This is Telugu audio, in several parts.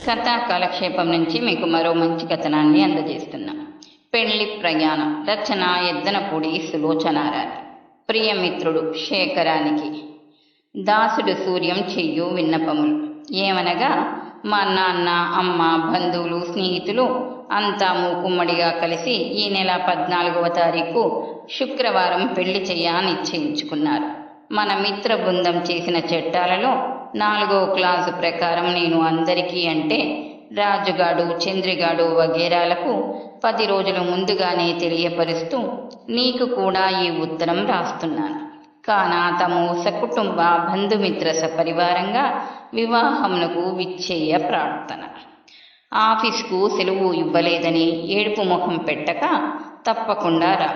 కథా కాలక్షేపం నుంచి మీకు మరో మంచి కథనాన్ని అందజేస్తున్నాం. పెళ్లి ప్రయాణం. రచన ఎద్దనపూడి సులోచనారాణి. ప్రియమిత్రుడు శేఖరానికి దాసుడు సూర్యం చెయ్యు విన్నపములు. ఏమనగా, మా నాన్న, అమ్మ, బంధువులు, స్నేహితులు అంతా మూకుమ్మడిగా కలిసి ఈ నెల 14వ తారీఖు శుక్రవారం పెళ్లి చెయ్య నిశ్చయించుకున్నారు. మన మిత్ర బృందం చేసిన చట్టాలలో 4వ క్లాసు ప్రకారం నేను అందరికీ అంటే రాజుగాడు, చంద్రిగాడు వగేరాలకు 10 రోజుల ముందుగానే తెలియపరుస్తూ నీకు కూడా ఈ ఉత్తరం రాస్తున్నాను. కాన తము సకుటుంబ బంధుమిత్ర సపరివారంగా వివాహమునకు విచ్చేయ ప్రార్థన. ఆఫీస్కు సెలవు ఇవ్వలేదని ఏడుపు ముఖం పెట్టక తప్పకుండా రా,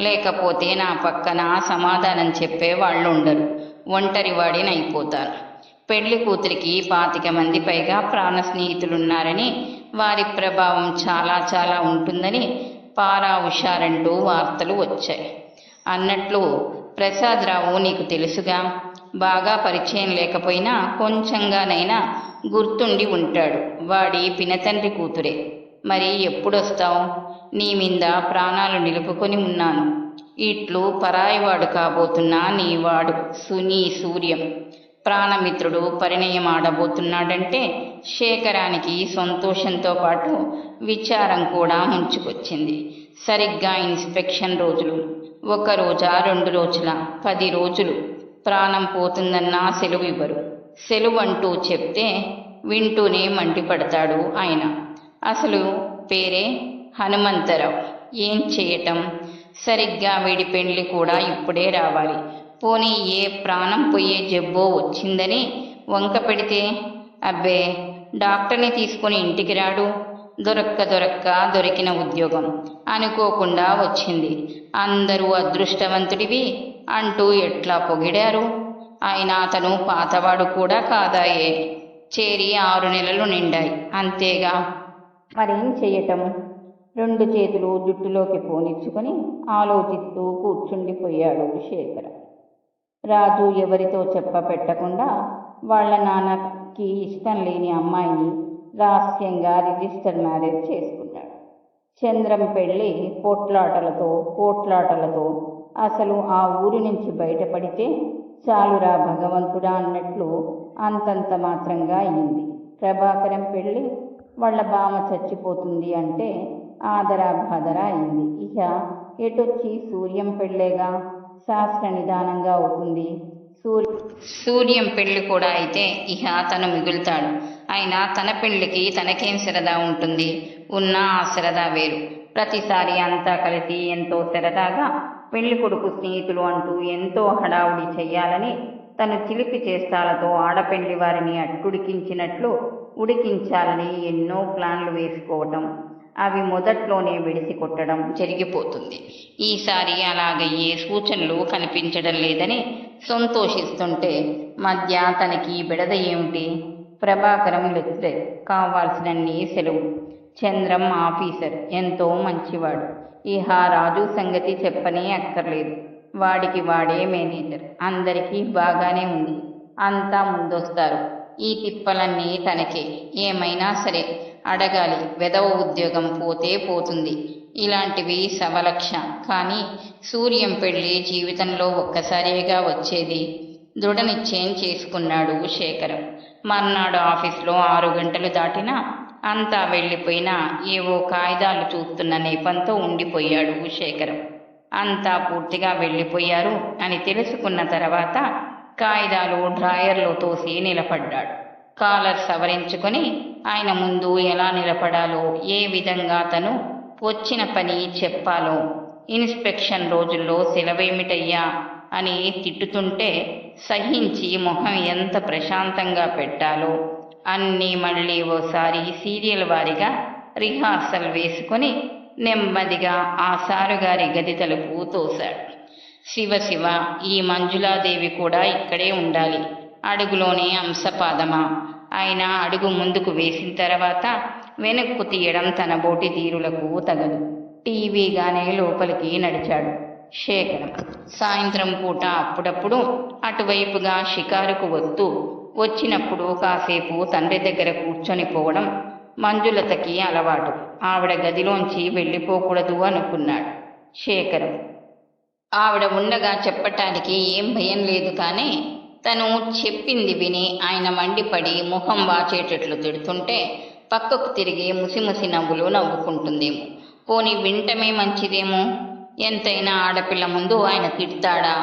లేకపోతే నా పక్కన సమాధానం చెప్పే వాళ్ళు ఉండరు, ఒంటరివాడినైపోతాను. పెళ్లి కూతురికి 25 మంది పైగా ప్రాణ స్నేహితులున్నారని, వారి ప్రభావం చాలా ఉంటుందని పారా హుషారంటూ వార్తలు వచ్చాయి. అన్నట్లు ప్రసాదరావు నీకు తెలుసుగా, బాగా పరిచయం లేకపోయినా కొంచెంగానైనా గుర్తుండి ఉంటాడు. వాడి పినతండ్రి కూతురే. మరి ఎప్పుడొస్తావు? నీ మీద ప్రాణాలు నిలుపుకొని ఉన్నాను. ఇట్లు పరాయివాడు కాబోతున్నా నీవాడు సూర్యం ప్రాణమిత్రుడు పరిణయం ఆడబోతున్నాడంటే శేఖరానికి సంతోషంతో పాటు విచారం కూడా ముంచుకొచ్చింది. సరిగ్గా ఇన్స్పెక్షన్ రోజులు. 1 రోజా 2 రోజుల 10 రోజులు ప్రాణం పోతుందన్నా సెలవు ఇవ్వరు. సెలవు అంటూ చెప్తే వింటూనే మండిపడతాడు ఆయన. అసలు పేరే హనుమంతరావు. ఏం చేయటం? సరిగ్గా వీడి పెళ్లి కూడా ఇప్పుడే రావాలి. పోనీ ఏ ప్రాణం పోయే జబ్బో వచ్చిందని వంక పెడితే, అబ్బే డాక్టర్ని తీసుకుని ఇంటికి రాడు, దొరికిన ఉద్యోగం అనుకోకుండా వచ్చింది, అందరూ అదృష్టవంతుడివి అంటూ ఎట్లా పొగిడారు. అయినా అతను పాతవాడు కూడా కాదాయే. చేరి 6 నెలలు నిండాయి, అంతేగా. మరేం చెయ్యటం? 2 చేతులు జుట్టులోకి పోనిచ్చుకొని ఆలోచిస్తూ కూర్చుండిపోయాడు శేఖర్. రాజు ఎవరితో చెప్పపెట్టకుండా వాళ్ళ నాన్నకి ఇష్టం లేని అమ్మాయిని రహస్యంగా రిజిస్టర్ మ్యారేజ్ చేసుకున్నాడు. చంద్రం పెళ్ళి పోట్లాటలతో అసలు ఆ ఊరి నుంచి బయటపడితే చాలురా భగవంతుడా అన్నట్లు అంతంత మాత్రంగా అయింది. ప్రభాకరం పెళ్ళి వాళ్ళ బామ చచ్చిపోతుంది అంటే ఆదరా బాదరా అయింది. ఇక ఎటొచ్చి సూర్యం పెళ్ళేగా, శాస్త్ర నిదానంగా అవుతుంది. సూర్యం పెళ్లి కూడా అయితే ఇహ తను మిగులుతాడు. అయినా తన పెళ్లికి తనకేం సరదా ఉంటుంది? ఉన్న ఆ సరదా వేరు. ప్రతిసారి అంతా కలిసి ఎంతో సరదాగా పెళ్లి కొడుకు స్నేహితులు అంటూ ఎంతో హడావుడి చెయ్యాలని తను చిలిపి చేష్టాలతో ఆడపెళ్లి వారిని అట్టుడికించినట్లు ఉడికించాలని ఎన్నో ప్లాన్లు వేసుకోవటం, అవి మొదట్లోనే విడిసి కొట్టడం జరిగిపోతుంది. ఈసారి అలాగయ్యే సూచనలు కనిపించడం లేదని సంతోషిస్తుంటే మధ్య తనకి బెడద ఏమిటి? ప్రభాకరం లెక్చరర్, కావాల్సినన్ని సెలవు. చంద్రం ఆఫీసర్, ఎంతో మంచివాడు. ఇహ రాజు సంగతి చెప్పనే అక్కర్లేదు. వాడికి వాడే మేనేజర్. అందరికీ బాగానే ఉంది. అంతా ముందొస్తారు. ఈ తిప్పలన్నీ తనకే. ఏమైనా సరే అడగాలి. వెధవ ఉద్యోగం పోతే పోతుంది, ఇలాంటివి సవలక్ష. కానీ సూర్యం పెళ్లి జీవితంలో ఒక్కసారిగా వచ్చేది. దృఢ నిశ్చయం చేసుకున్నాడు శేఖరం. మర్నాడు ఆఫీస్లో 6 గంటలు దాటినా అంతా వెళ్ళిపోయినా ఏవో కాగితాలు చూస్తున్న నేపంతో ఉండిపోయాడు శేఖరం. అంతా పూర్తిగా వెళ్ళిపోయారు అని తెలుసుకున్న తర్వాత కాగితాలు డ్రాయర్లో తోసి నిలబడ్డాడు. కాలర్ సవరించుకొని ఆయన ముందు ఎలా నిలబడాలో, ఏ విధంగా తను వచ్చిన పని చెప్పాలో, ఇన్స్పెక్షన్ రోజుల్లో సెలవేమిటయ్యా అని తిట్టుతుంటే సహించి మొహం ఎంత ప్రశాంతంగా పెట్టాలో అన్నీ మళ్ళీ ఓసారి సీరియల్ వారిగా రిహార్సల్ వేసుకొని నెమ్మదిగా ఆ సారుగారి గది తలుపు తోశాడు. శివ, ఈ మంజులాదేవి కూడా ఇక్కడే ఉండాలి. అడుగులోనే అంశపాదమా? ఆయన అడుగు ముందుకు వేసిన తర్వాత వెనక్కు తీయడం తన బోటి తీరులకు తగదు. టీవీగానే లోపలికి నడిచాడు శేఖరం. సాయంత్రం పూట అప్పుడప్పుడు అటువైపుగా షికారుకు వస్తూ వచ్చినప్పుడు కాసేపు తండ్రి దగ్గర కూర్చొని పోవడం మంజులతకి అలవాటు. ఆవిడ గదిలోంచి వెళ్ళిపోకూడదు అనుకున్నాడు శేఖరం. ఆవిడ ఉండగా చెప్పటానికి ఏం భయం లేదు, కానీ తను చెప్పింది విని ఆయన మండిపడి ముఖం వాచేటట్లు తిడుతుంటే పక్కకు తిరిగి ముసిముసి నవ్వులు నవ్వుకుంటుందేమో. పోనీ వింటమే మంచిదేమో. ఎంతైనా ఆడపిల్ల ముందు ఆయన తిడతాడా?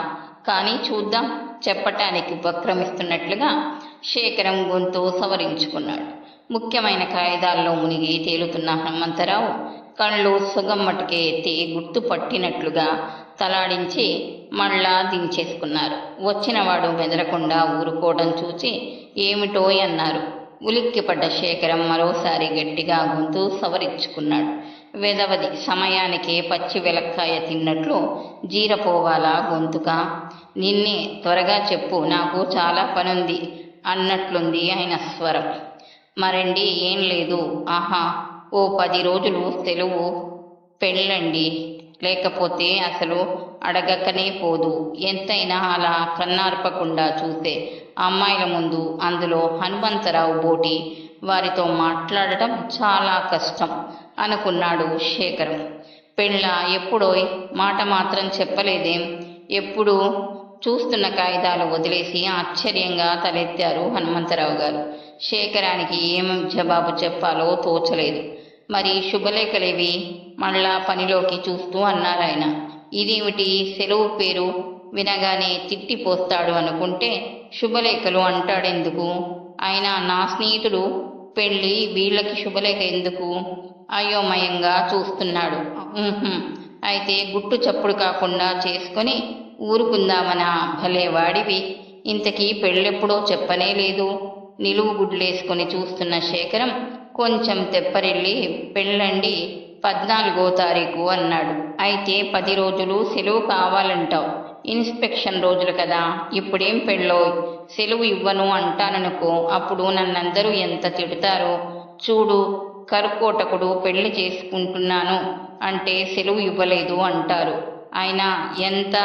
కానీ చూద్దాం. చెప్పటానికి ఉపక్రమిస్తున్నట్లుగా శేఖరం గొంతు సవరించుకున్నాడు. ముఖ్యమైన కాయిదాల్లో మునిగి తేలుతున్న హనుమంతరావు కళ్ళు సుగమ్మటికే ఎత్తి గుర్తుపట్టినట్లుగా తలాడించి మళ్ళా దించేసుకున్నారు. వచ్చినవాడు మెదలకుండా ఊరుకోవడం చూసి ఏమిటో అన్నారు. ఉలిక్కిపడ్డ శేఖరం మరోసారి గట్టిగా గొంతు సవరించుకున్నాడు. వెదవది, సమయానికే పచ్చి వెలక్కాయ తిన్నట్లు జీరపోవాలా గొంతుగా? నిన్నే, త్వరగా చెప్పు, నాకు చాలా పనుంది అన్నట్లుంది ఆయన స్వరం. మరండి, ఏం లేదు. ఆహా, ఓ 10 రోజులు సెలవు పెళ్ళండి. లేకపోతే అసలు అడగకనే పోదు. ఎంతైనా అలా కన్నార్పకుండా చూసే అమ్మాయిల ముందు, అందులో హనుమంతరావు బోటి వారితో మాట్లాడటం చాలా కష్టం అనుకున్నాడు శేఖరం. పెళ్ళ ఎప్పుడోయ్? మాట మాత్రం చెప్పలేదేం? ఎప్పుడు? చూస్తున్న కాగితాలు వదిలేసి ఆశ్చర్యంగా తలెత్తారు హనుమంతరావు గారు. శేఖరానికి ఏం జవాబు చెప్పాలో తోచలేదు. మరి శుభలేఖలేవి? మళ్ళా పనిలోకి చూస్తూ అన్నారాయన. ఇదేమిటి సెలవు పేరు వినగానే తిట్టిపోస్తాడు అనుకుంటే శుభలేఖలు అంటాడెందుకు? అయినా నా స్నేహితుడు పెళ్ళి, వీళ్ళకి శుభలేఖ ఎందుకు? అయోమయంగా చూస్తున్నాడు. అయితే గుట్టు చప్పుడు కాకుండా చేసుకొని ఊరుకుందామనా? భలే వాడివి. ఇంతకీ పెళ్ళెప్పుడో చెప్పనే లేదు. నిలువు గుడ్లేసుకొని చూస్తున్న శేఖరం కొంచెం తెప్పరిల్లి, పెళ్ళండి 14వ తారీఖు అన్నాడు. అయితే 10 రోజులు సెలవు కావాలంటావు. ఇన్స్పెక్షన్ రోజులు కదా. ఇప్పుడేం పెళ్ళో? సెలవు ఇవ్వను అంటాననుకో, అప్పుడు నన్నందరూ ఎంత తిడతారో చూడు. కరుకోటకుడు పెళ్లి చేసుకుంటున్నాను అంటే సెలవు ఇవ్వలేదు అంటారు. అయినా ఎంత?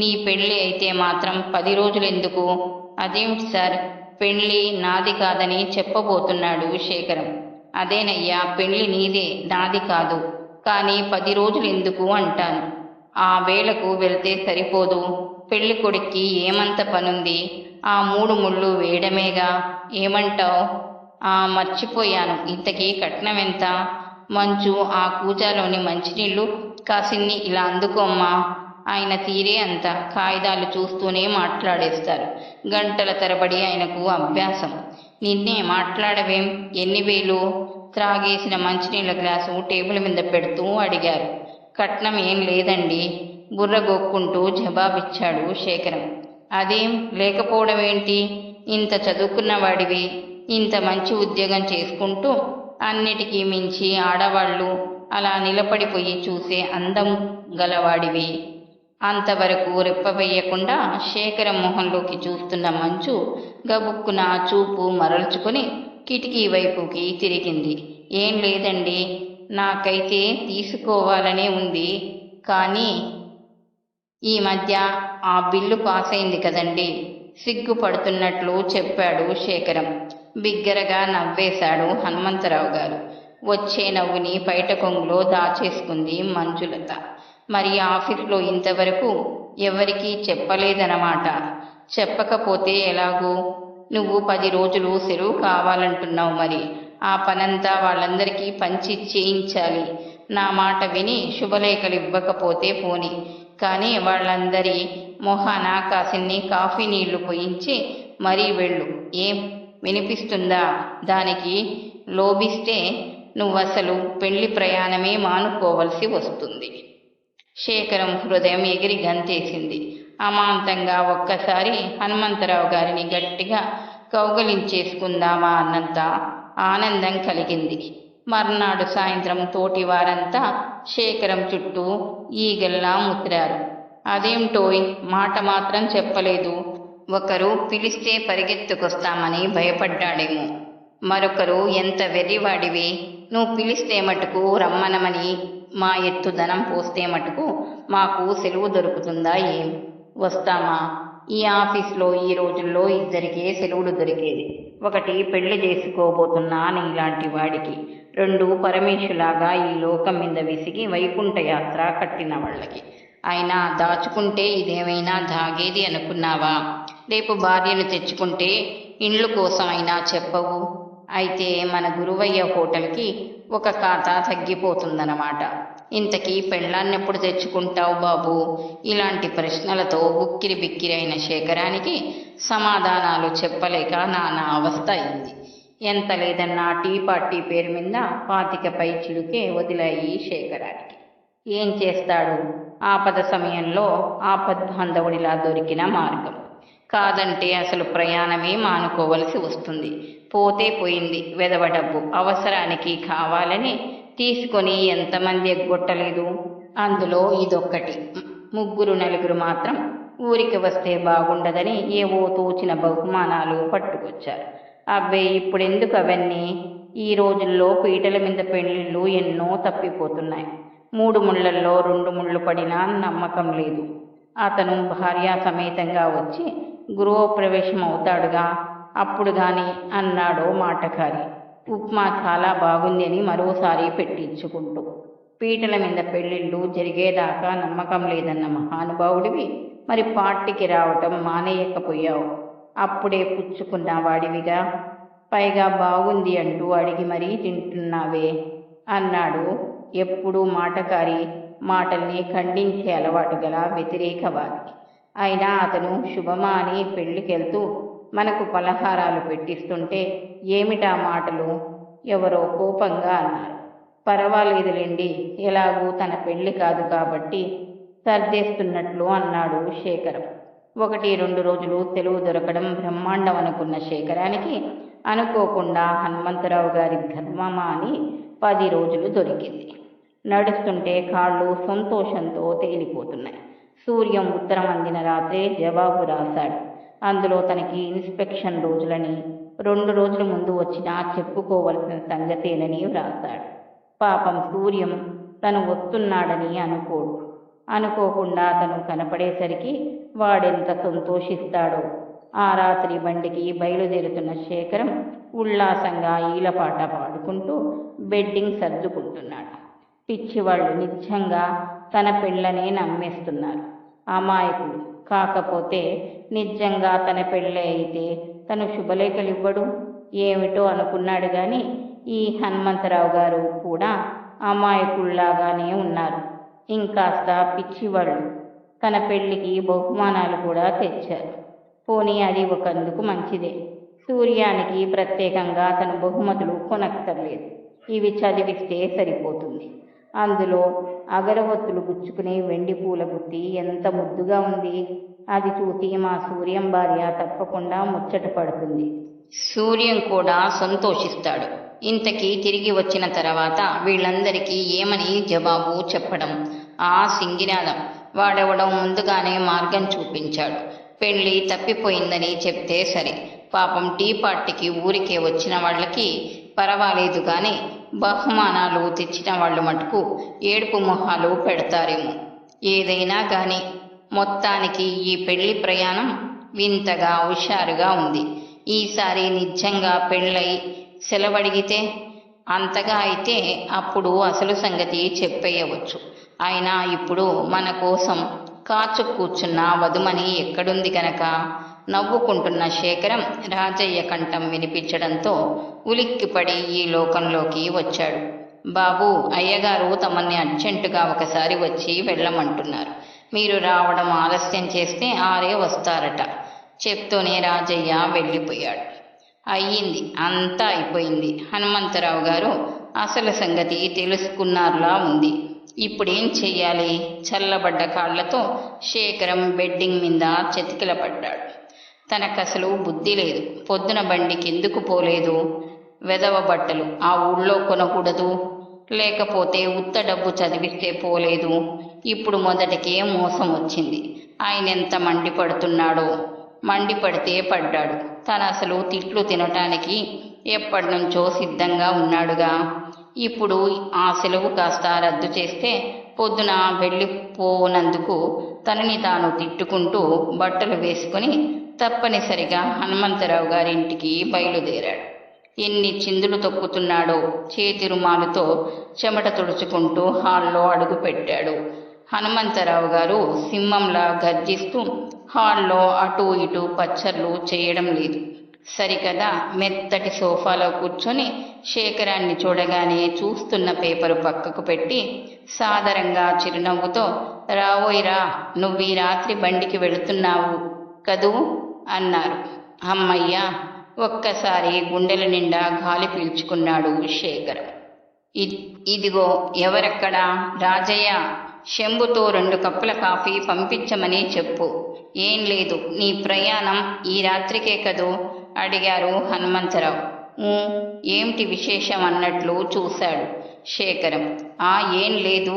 నీ పెళ్ళి అయితే మాత్రం 10 రోజులెందుకు? అదేమిటి సార్, పెళ్ళి నాది కాదని చెప్పబోతున్నాడు శేఖరం. అదేనయ్యా, పెళ్ళి నీదే, నాది కాదు. కానీ 10 రోజులు ఎందుకు అంటాను. ఆ వేళకు వెళ్తే సరిపోదు. పెళ్లి కొడుక్కి ఏమంత పనుంది? ఆ 3 ముళ్ళు వేయడమేగా. ఏమంటావు? మర్చిపోయాను. ఇంతకీ కట్నం ఎంత? మంచు, ఆ కూజాలోని మంచినీళ్ళు కాసిన్ని ఇలా అందుకోమ్మా. ఆయన తీరే అంత. కాగితాలు చూస్తూనే మాట్లాడేస్తారు. గంటల తరబడి ఆయనకు అభ్యాసం. నిన్నే మాట్లాడవేం? ఎన్ని వేలు? త్రాగేసిన మంచినీళ్ళ గ్లాసు టేబుల్ మీద పెడుతూ అడిగారు. కట్నం ఏం లేదండి, బుర్రగొక్కుంటూ జవాబిచ్చాడు శేఖరం. అదేం లేకపోవడం ఏంటి? ఇంత చదువుకున్నవాడివి, ఇంత మంచి ఉద్యోగం చేసుకుంటూ అన్నిటికీ మించి ఆడవాళ్ళు అలా నిలబడిపోయి చూసే అందం గలవాడివి. అంతవరకు రెప్పవేయకుండా శేఖరం మొహంలోకి చూస్తున్న మంచు గబుక్కున చూపు మరల్చుకొని కిటికీ వైపుకి తిరిగింది. ఏం లేదండి, నాకైతే తీసుకోవాలనే ఉంది. కానీ ఈ మధ్య ఆ బిల్లు పాస్ అయింది కదండి, సిగ్గుపడుతున్నట్లు చెప్పాడు శేఖరం. బిగ్గరగా నవ్వేశాడు హనుమంతరావు గారు. వచ్చే నవ్వుని బయట కొంగులో దాచేసుకుంది మంజులత. మరి ఆఫీస్లో ఇంతవరకు ఎవరికీ చెప్పలేదన్నమాట. చెప్పకపోతే ఎలాగూ? నువ్వు 10 రోజులు సెలవు కావాలంటున్నావు. మరి ఆ పనంతా వాళ్ళందరికీ పంచి చేయించాలి. నా మాట విని శుభలేఖలు ఇవ్వకపోతే పోని, కానీ వాళ్ళందరి మొహాన కాసిన్ని కాఫీ నీళ్లు పోయించి మరీ వెళ్ళు. ఏం వినిపిస్తుందా? దానికి లోబిస్తే నువ్వసలు పెళ్లి ప్రయాణమే మానుకోవలసి వస్తుంది. శేఖరం హృదయం ఎగిరి గంతేసింది. అమాంతంగా ఒక్కసారి హనుమంతరావు గారిని గట్టిగా కౌగలించేసుకుందామా అన్నంత ఆనందం కలిగింది. మర్నాడు సాయంత్రం తోటి వారంతా శేఖరం చుట్టూ ఈగల్లా ముత్రారు. అదేంటోయ్, మాట మాత్రం చెప్పలేదు. ఒకరు పిలిస్తే పరిగెత్తుకొస్తామని భయపడ్డాడేమో. మరొకరు, ఎంత వెర్రివాడివి, నువ్వు పిలిస్తే మటుకు రమ్మనమని మా ఎత్తు ధనం పోస్తే మటుకు మాకు సెలవు దొరుకుతుందా? ఏం వస్తామా? ఈ ఆఫీస్లో ఈ రోజుల్లో ఇద్దరికే సెలవులు దొరికేది. ఒకటి పెళ్లి చేసుకోబోతున్నా నీలాంటి వాడికి, రెండు పరమేశులాగా ఈ లోకం మీద విసిగి వైకుంఠ యాత్ర కట్టిన వాళ్ళకి. అయినా దాచుకుంటే ఇదేమైనా దాగేది అనుకున్నావా? రేపు భార్యను తెచ్చుకుంటే ఇండ్లు కోసమైనా చెప్పవు. అయితే మన గురువయ్య హోటల్కి ఒక ఖాతా తగ్గిపోతుందన్నమాట. ఇంతకీ పెళ్ళాన్నెప్పుడు తెచ్చుకుంటావు బాబు? ఇలాంటి ప్రశ్నలతో ఉక్కిరి బిక్కిరి అయిన శేఖరానికి సమాధానాలు చెప్పలేక నానా అవస్థ అయింది. ఎంత లేదన్నా టీ పార్టీ పేరు మీద 25 చిలుకే వదిలాయి శేఖరానికి. ఏం చేస్తాడు? ఆపద సమయంలో ఆపద్బాంధవుడిలా దొరికిన మార్గం. కాదంటే అసలు ప్రయాణమే మానుకోవలసి వస్తుంది. పోతే పోయింది, వెధవ డబ్బు అవసరానికి కావాలని తీసుకొని ఎంతమంది ఎగ్గొట్టలేదు. అందులో ఇదొక్కటి. ముగ్గురు నలుగురు మాత్రం ఊరికి వస్తే బాగుండదని ఏవో తోచిన బహుమానాలు పట్టుకొచ్చారు. అబ్బే, ఇప్పుడెందుకు అవన్నీ? ఈ రోజుల్లో పీటల మీద పెళ్లిళ్ళు ఎన్నో తప్పిపోతున్నాయి. 3 ముళ్లల్లో 2 ముళ్ళు పడినా నమ్మకం లేదు. అతను భార్యా సమేతంగా వచ్చి గృహప్రవేశం అవుతాడుగా, అప్పుడు గాని అన్నాడో మాటకారి. ఉప్మా చాలా బాగుంది అని మరోసారి పెట్టించుకుంటూ. పీటల మీద పెళ్లిళ్ళు జరిగేదాకా నమ్మకం లేదన్న మహానుభావుడివి మరి పార్టీకి రావటం మానేయకపోయావు. అప్పుడే పుచ్చుకున్న వాడివిగా, పైగా బాగుంది అంటూ అడిగి మరీ తింటున్నావే అన్నాడు ఎప్పుడూ మాటకారి మాటల్ని ఖండించే అలవాటు గల వ్యతిరేకవాది. అయినా అతను శుభమా అని పెళ్లికెళ్తూ మనకు పలహారాలు పెట్టిస్తుంటే ఏమిటా మాటలు? ఎవరో కోపంగా అన్నారు. పర్వాలేదులేండి, ఎలాగూ తన పెళ్లి కాదు కాబట్టి సర్దేస్తున్నట్లు అన్నాడు శేఖరం. 1-2 రోజులు సెలవు దొరకడం బ్రహ్మాండం అనుకున్న శేఖరానికి అనుకోకుండా హనుమంతరావు గారి ధర్మమా అని 10 రోజులు దొరికింది. నడుస్తుంటే కాళ్ళు సంతోషంతో తేలిపోతున్నాయి. సూర్యం ఉత్తరం అందిన రాత్రే జవాబు రాశాడు. అందులో తనకి ఇన్స్పెక్షన్ రోజులని, 2 రోజుల ముందు వచ్చినా చెప్పుకోవలసిన సంగతేనని వ్రాశాడు. పాపం సూర్యం తను వస్తున్నాడని అనుకోడు. అనుకోకుండా తను కనపడేసరికి వాడెంత సంతోషిస్తాడో. ఆ రాత్రి బండికి బయలుదేరుతున్న శేఖరం ఉల్లాసంగా ఈలపాట పాడుకుంటూ బెడ్డింగ్ సర్దుకుంటున్నాడు. పిచ్చివాళ్ళు నిజంగా తన పెళ్ళనే నమ్మేస్తున్నారు. అమాయకులు. కాకపోతే నిజంగా తన పెళ్ళే అయితే తను శుభలేఖలివ్వడు ఏమిటో అనుకున్నాడు. కానీ ఈ హనుమంతరావు గారు కూడా అమాయకుల్లాగానే ఉన్నారు. ఇంకాస్త పిచ్చివాళ్ళు. తన పెళ్లికి బహుమానాలు కూడా తెచ్చారు. పోనీ అది ఒకందుకు మంచిదే. సూర్యానికి ప్రత్యేకంగా తన బహుమతులు కొనక్కర్లేదు. ఇవి చదివిస్తే సరిపోతుంది. అందులో అగరవత్తులు గుచ్చుకునే వెండి పూల బుట్టి ఎంత ముద్దుగా ఉంది. అది చూసి మా సూర్యం భార్య తప్పకుండా ముచ్చట పడుతుంది. సూర్యం కూడా సంతోషిస్తాడు. ఇంతకీ తిరిగి వచ్చిన తర్వాత వీళ్ళందరికీ ఏమని జవాబు చెప్పడం? ఆ సింగినాదం వాడెవడం ముందుగానే మార్గం చూపించాడు. పెళ్లి తప్పిపోయిందని చెప్తే సరే. పాపం టీ పార్టీకి ఊరికే వచ్చిన వాళ్ళకి పర్వాలేదు కానీ బహుమానాలు తెచ్చిన వాళ్ళు మటుకు ఏడుపు మొహాలు పెడతారేమో. ఏదైనా కానీ మొత్తానికి ఈ పెళ్లి ప్రయాణం వింతగా హుషారుగా ఉంది. ఈసారి నిజంగా పెళ్ళై సెలవడిగితే, అంతగా అయితే అప్పుడు అసలు సంగతి చెప్పేయవచ్చు. అయినా ఇప్పుడు మన కోసం కాచు కూర్చున్న వధుమని ఎక్కడుంది కనుక? నవ్వుకుంటున్న శేఖరం రాజయ్య కంఠం వినిపించడంతో ఉలిక్కిపడి ఈ లోకంలోకి వచ్చాడు. బాబు, అయ్యగారు తమన్ని అర్జెంటుగా ఒకసారి వచ్చి వెళ్ళమంటున్నారు. మీరు రావడం ఆలస్యం చేస్తే ఆరే వస్తారట. చెప్తూనే రాజయ్య వెళ్ళిపోయాడు. అయ్యింది, అంతా అయిపోయింది. హనుమంతరావు గారు అసలు సంగతి తెలుసుకున్నారులా ఉంది. ఇప్పుడేం చెయ్యాలి? చల్లబడ్డ కాళ్లతో శేఖరం బెడ్డింగ్ మీద చతికిలపడ్డాడు. తనకసలు బుద్ధి లేదు. పొద్దున బండికి ఎందుకు పోలేదు? వెధవ బట్టలు ఆ ఊళ్ళో కొనకూడదు, లేకపోతే ఉత్త డబ్బు చదివిస్తే పోలేదు. ఇప్పుడు మొదటికే మోసం వచ్చింది. ఆయనెంత మండిపడుతున్నాడో. మండిపడితే పడ్డాడు. తను అసలు తిట్లు తినటానికి ఎప్పటినుంచో సిద్ధంగా ఉన్నాడుగా. ఇప్పుడు ఆ సెలవు కాస్త రద్దు చేస్తే పొద్దున వెళ్ళిపోనందుకు తనని తాను తిట్టుకుంటూ బట్టలు వేసుకుని తప్పనిసరిగా హనుమంతరావు గారింటికి బయలుదేరాడు. ఎన్ని చిందులు తొక్కుతున్నాడో. చేతి రుమాలుతో చెమట తుడుచుకుంటూ హాల్లో అడుగుపెట్టాడు. హనుమంతరావు గారు సింహంలా గర్జిస్తూ హాల్లో అటూ ఇటూ పచ్చర్లు చేయడం లేదు. సరికదా మెత్తటి సోఫాలో కూర్చొని శేఖరాన్ని చూడగానే చూస్తున్న పేపరు పక్కకు పెట్టి సాదరంగా చిరునవ్వుతో, రావోయ్రా, నువ్వీ రాత్రి బండికి వెళుతున్నావు కదూ అన్నారు. అమ్మయ్యా! ఒక్కసారి గుండెల నిండా గాలి పీల్చుకున్నాడు శేఖర్. ఇదిగో ఎవరక్కడా? రాజయ్య, శంభుతో 2 కప్పుల కాఫీ పంపించమని చెప్పు. ఏం లేదు, నీ ప్రయాణం ఈ రాత్రికే కదూ అడిగారు హనుమంతరావు. ఏమిటి విశేషం అన్నట్లు చూశాడు శేఖరం. ఏం లేదు,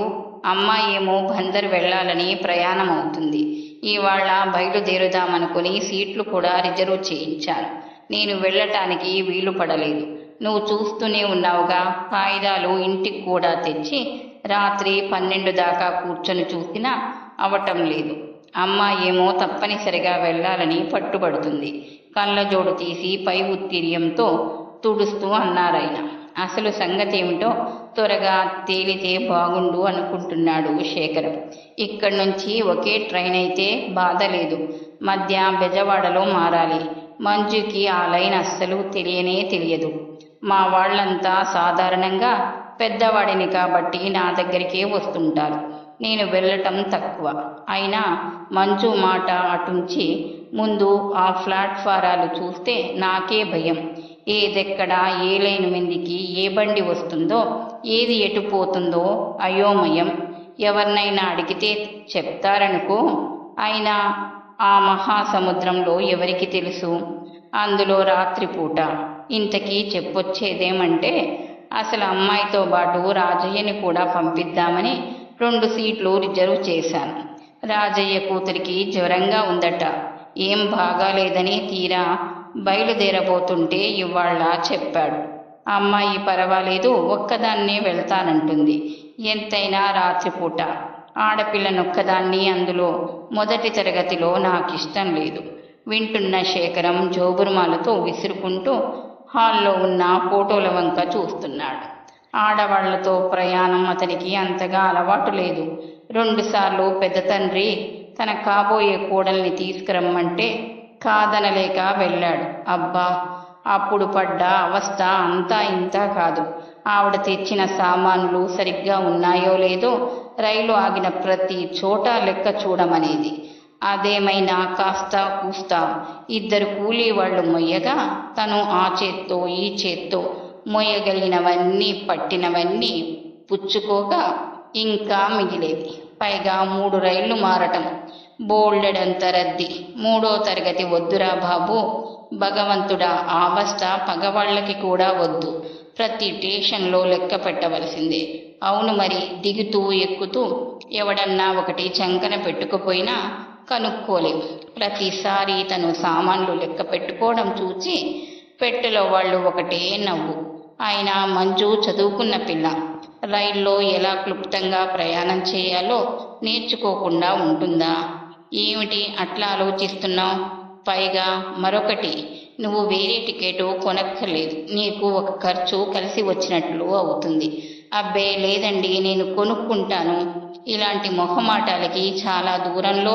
అమ్మాయేమో బందరు వెళ్ళాలని ప్రయాణం అవుతుంది. ఇవాళ బయలుదేరుదామనుకుని సీట్లు కూడా రిజర్వ్ చేయించాను. నేను వెళ్ళటానికి వీలు పడలేదు. నువ్వు చూస్తూనే ఉన్నావుగా, కాగితాలు ఇంటికి కూడా తెచ్చి రాత్రి 12 దాకా కూర్చొని చూసినా అవటం లేదు. అమ్మాయేమో తప్పనిసరిగా వెళ్ళాలని పట్టుబడుతుంది. కళ్ళజోడు తీసి పై ఉత్తీర్యంతో తుడుస్తూ అన్నారాయన. అసలు సంగతి ఏమిటో త్వరగా తేలితే బాగుండు అనుకుంటున్నాడు శేఖరం. ఇక్కడి నుంచి ఒకే ట్రైన్ అయితే బాధ లేదు. మధ్య బెజవాడలో మారాలి. మంజుకి ఆ లైన్ అస్సలు తెలియనే తెలియదు. మా వాళ్ళంతా సాధారణంగా పెద్దవాడిని కాబట్టి నా దగ్గరికే వస్తుంటారు. నేను వెళ్ళటం తక్కువ. అయినా మంజు మాట అటుంచి ముందు ఆ ప్లాట్ఫారాలు చూస్తే నాకే భయం. ఏదెక్కడ, ఏ లైన్ మీదికి ఏ బండి వస్తుందో, ఏది ఎటు పోతుందో అయోమయం. ఎవరినైనా అడిగితే చెప్తారనుకో. అయినా ఆ మహాసముద్రంలో ఎవరికి తెలుసు? అందులో రాత్రిపూట. ఇంతకీ చెప్పొచ్చేదేమంటే, అసలు అమ్మాయితో పాటు రాజయ్యని కూడా పంపిద్దామని 2 సీట్లు రిజర్వ్ చేశాను. రాజయ్య కూతురికి జ్వరంగా ఉందట. ఏం బాగాలేదని తీరా బయలుదేరబోతుంటే ఇవాళ చెప్పాడు. అమ్మాయి పర్వాలేదు, ఒక్కదాన్నే వెళ్తానంటుంది. ఎంతైనా రాత్రిపూట. ఆడపిల్లనొక్కదాన్ని, అందులో మొదటి తరగతిలో నాకిష్టం లేదు. వింటున్న శేఖరం జోబురుమాలతో విసురుకుంటూ హాల్లో ఉన్న ఫోటోల వంక చూస్తున్నాడు. ఆడవాళ్లతో ప్రయాణం అతనికి అంతగా అలవాటు లేదు. 2 సార్లు పెద్ద తండ్రి తన కాబోయే కోడల్ని తీసుకురమ్మంటే కాదనలేక వెళ్ళాడు. అబ్బా, అప్పుడు పడ్డ అవస్థ అంతా ఇంతా కాదు. ఆవిడ తెచ్చిన సామానులు సరిగ్గా ఉన్నాయో లేదో రైలు ఆగిన ప్రతి చోట లెక్క చూడమనేది. అదేమైనా కాస్త కూస్తా 2 కూలీ వాళ్ళు మొయ్యగా తను ఆ చేత్తో ఈ చేత్తో మోయగలిగినవన్నీ పట్టినవన్నీ పుచ్చుకోగా ఇంకా మిగిలేవి. పైగా 3 రైళ్లు మారటం, బోల్డెడంత రద్దీ. 3వ తరగతి వద్దురా బాబు, భగవంతుడా, ఆ అవస్థ పగవాళ్ళకి కూడా వద్దు. ప్రతి స్టేషన్లో లెక్క పెట్టవలసిందే. అవును మరి, దిగుతూ ఎక్కుతూ ఎవడన్నా ఒకటి చంకన పెట్టుకుపోయినా కనుక్కోలేం. ప్రతిసారి తను సామాన్లు లెక్క పెట్టుకోవడం చూచి పెట్టెలో వాళ్ళు ఒకటే నవ్వు. అయినా మంజు చదువుకున్న పిల్ల. రైల్లో ఎలా క్లుప్తంగా ప్రయాణం చేయాలో నేర్చుకోకుండా ఉంటుందా? ఏమిటి అట్లా ఆలోచిస్తున్నావు? పైగా మరొకటి, నువ్వు వేరే టికెటు కొనక్కర్లేదు. నీకు ఒక ఖర్చు కలిసి వచ్చినట్లు అవుతుంది. అబ్బే లేదండి, నేను కొనుక్కుంటాను. ఇలాంటి మొహమాటాలకి చాలా దూరంలో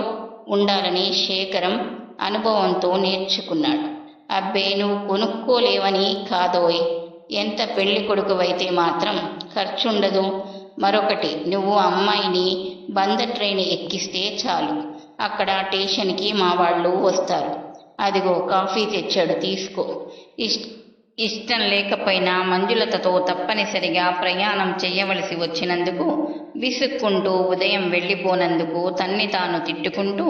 ఉండాలని శేఖరం అనుభవంతో నేర్చుకున్నాడు. అబ్బే, నువ్వు కొనుక్కోలేవని కాదోయ్. ఎంత పెళ్లి కొడుకువైతే మాత్రం ఖర్చుండదు. మరొకటి, నువ్వు అమ్మాయిని బంద ట్రైన్ ఎక్కిస్తే చాలు. అక్కడ స్టేషన్కి మా వాళ్ళు వస్తారు. అదిగో కాఫీ తెచ్చాడు, తీసుకో. ఇష్టం లేకపోయినా మంజులతతో తప్పనిసరిగా ప్రయాణం చేయవలసి వచ్చినందుకు విసుక్కుంటూ ఉదయం వెళ్ళిపోనందుకు తన్ని తాను తిట్టుకుంటూ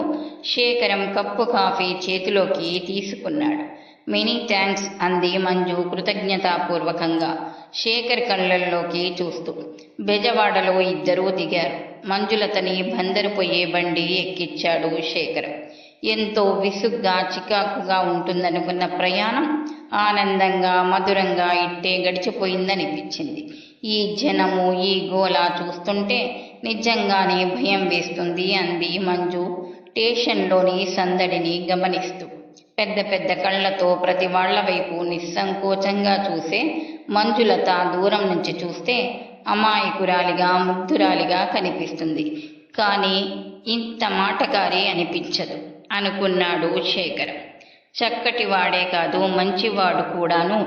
శేఖరం కప్పు కాఫీ చేతిలోకి తీసుకున్నాడు. మెనీ థ్యాంక్స్ అంది మంజు కృతజ్ఞతాపూర్వకంగా శేఖర్ కళ్ళల్లోకి చూస్తూ. బెజవాడలో 2 దిగారు. మంజులతని బందరు పోయే బండి ఎక్కించాడు శేఖర్. ఎంతో విసుగ్గా చికాకుగా ఉంటుందనుకున్న ప్రయాణం ఆనందంగా మధురంగా ఇట్టే గడిచిపోయిందనిపించింది. ఈ జనము, ఈ గోల చూస్తుంటే నిజంగానే భయం వేస్తుంది అంది మంజు స్టేషన్లోని సందడిని గమనిస్తూ. పెద్ద పెద్ద కళ్ళతో ప్రతి వాళ్ల వైపు నిస్సంకోచంగా చూసే మంజులత దూరం నుంచి చూస్తే అమాయకురాలిగా ముగ్ధురాలిగా కనిపిస్తుంది. కానీ ఇంత మాటకారి అనిపించదు అనుకున్నాడు శేఖరం. చక్కటి వాడే కాదు, మంచివాడు కూడాను.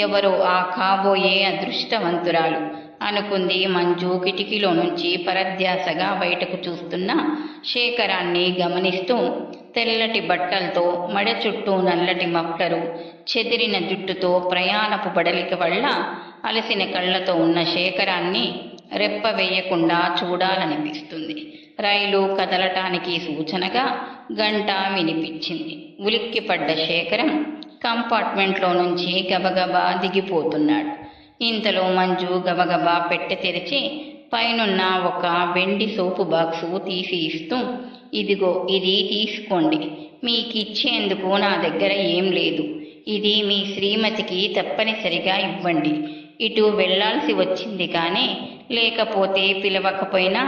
ఎవరో ఆ కాబోయే అదృష్టవంతురాలు అనుకుంది మంజు కిటికీలో నుంచి పరధ్యాసగా బయటకు చూస్తున్న శేఖరాన్ని గమనిస్తూ. తెల్లటి బట్టలతో, మడ చుట్టూ నల్లటి మఫ్లరు, చెదిరిన జుట్టుతో, ప్రయాణపు బడలిక వల్ల అలసిన కళ్ళతో ఉన్న శేఖరాన్ని రెప్ప వేయకుండా చూడాలనిపిస్తుంది. రైలు కదలటానికి సూచనగా గంట వినిపించింది. ఉలిక్కిపడ్డ శేఖరం కంపార్ట్మెంట్లో నుంచి గబగబా దిగిపోతున్నాడు. ఇంతలో మంజు గబగబా పెట్టె తెరిచి పైనున్న ఒక వెండి సోపు బాక్సు తీసి ఇస్తూ, ఇదిగో, ఇది తీసుకోండి. మీకిచ్చేందుకు నా దగ్గర ఏం లేదు. ఇది మీ శ్రీమతికి తప్పనిసరిగా ఇవ్వండి. ఇటు వెళ్లాల్సి వచ్చింది, కానీ లేకపోతే పిలవకపోయినా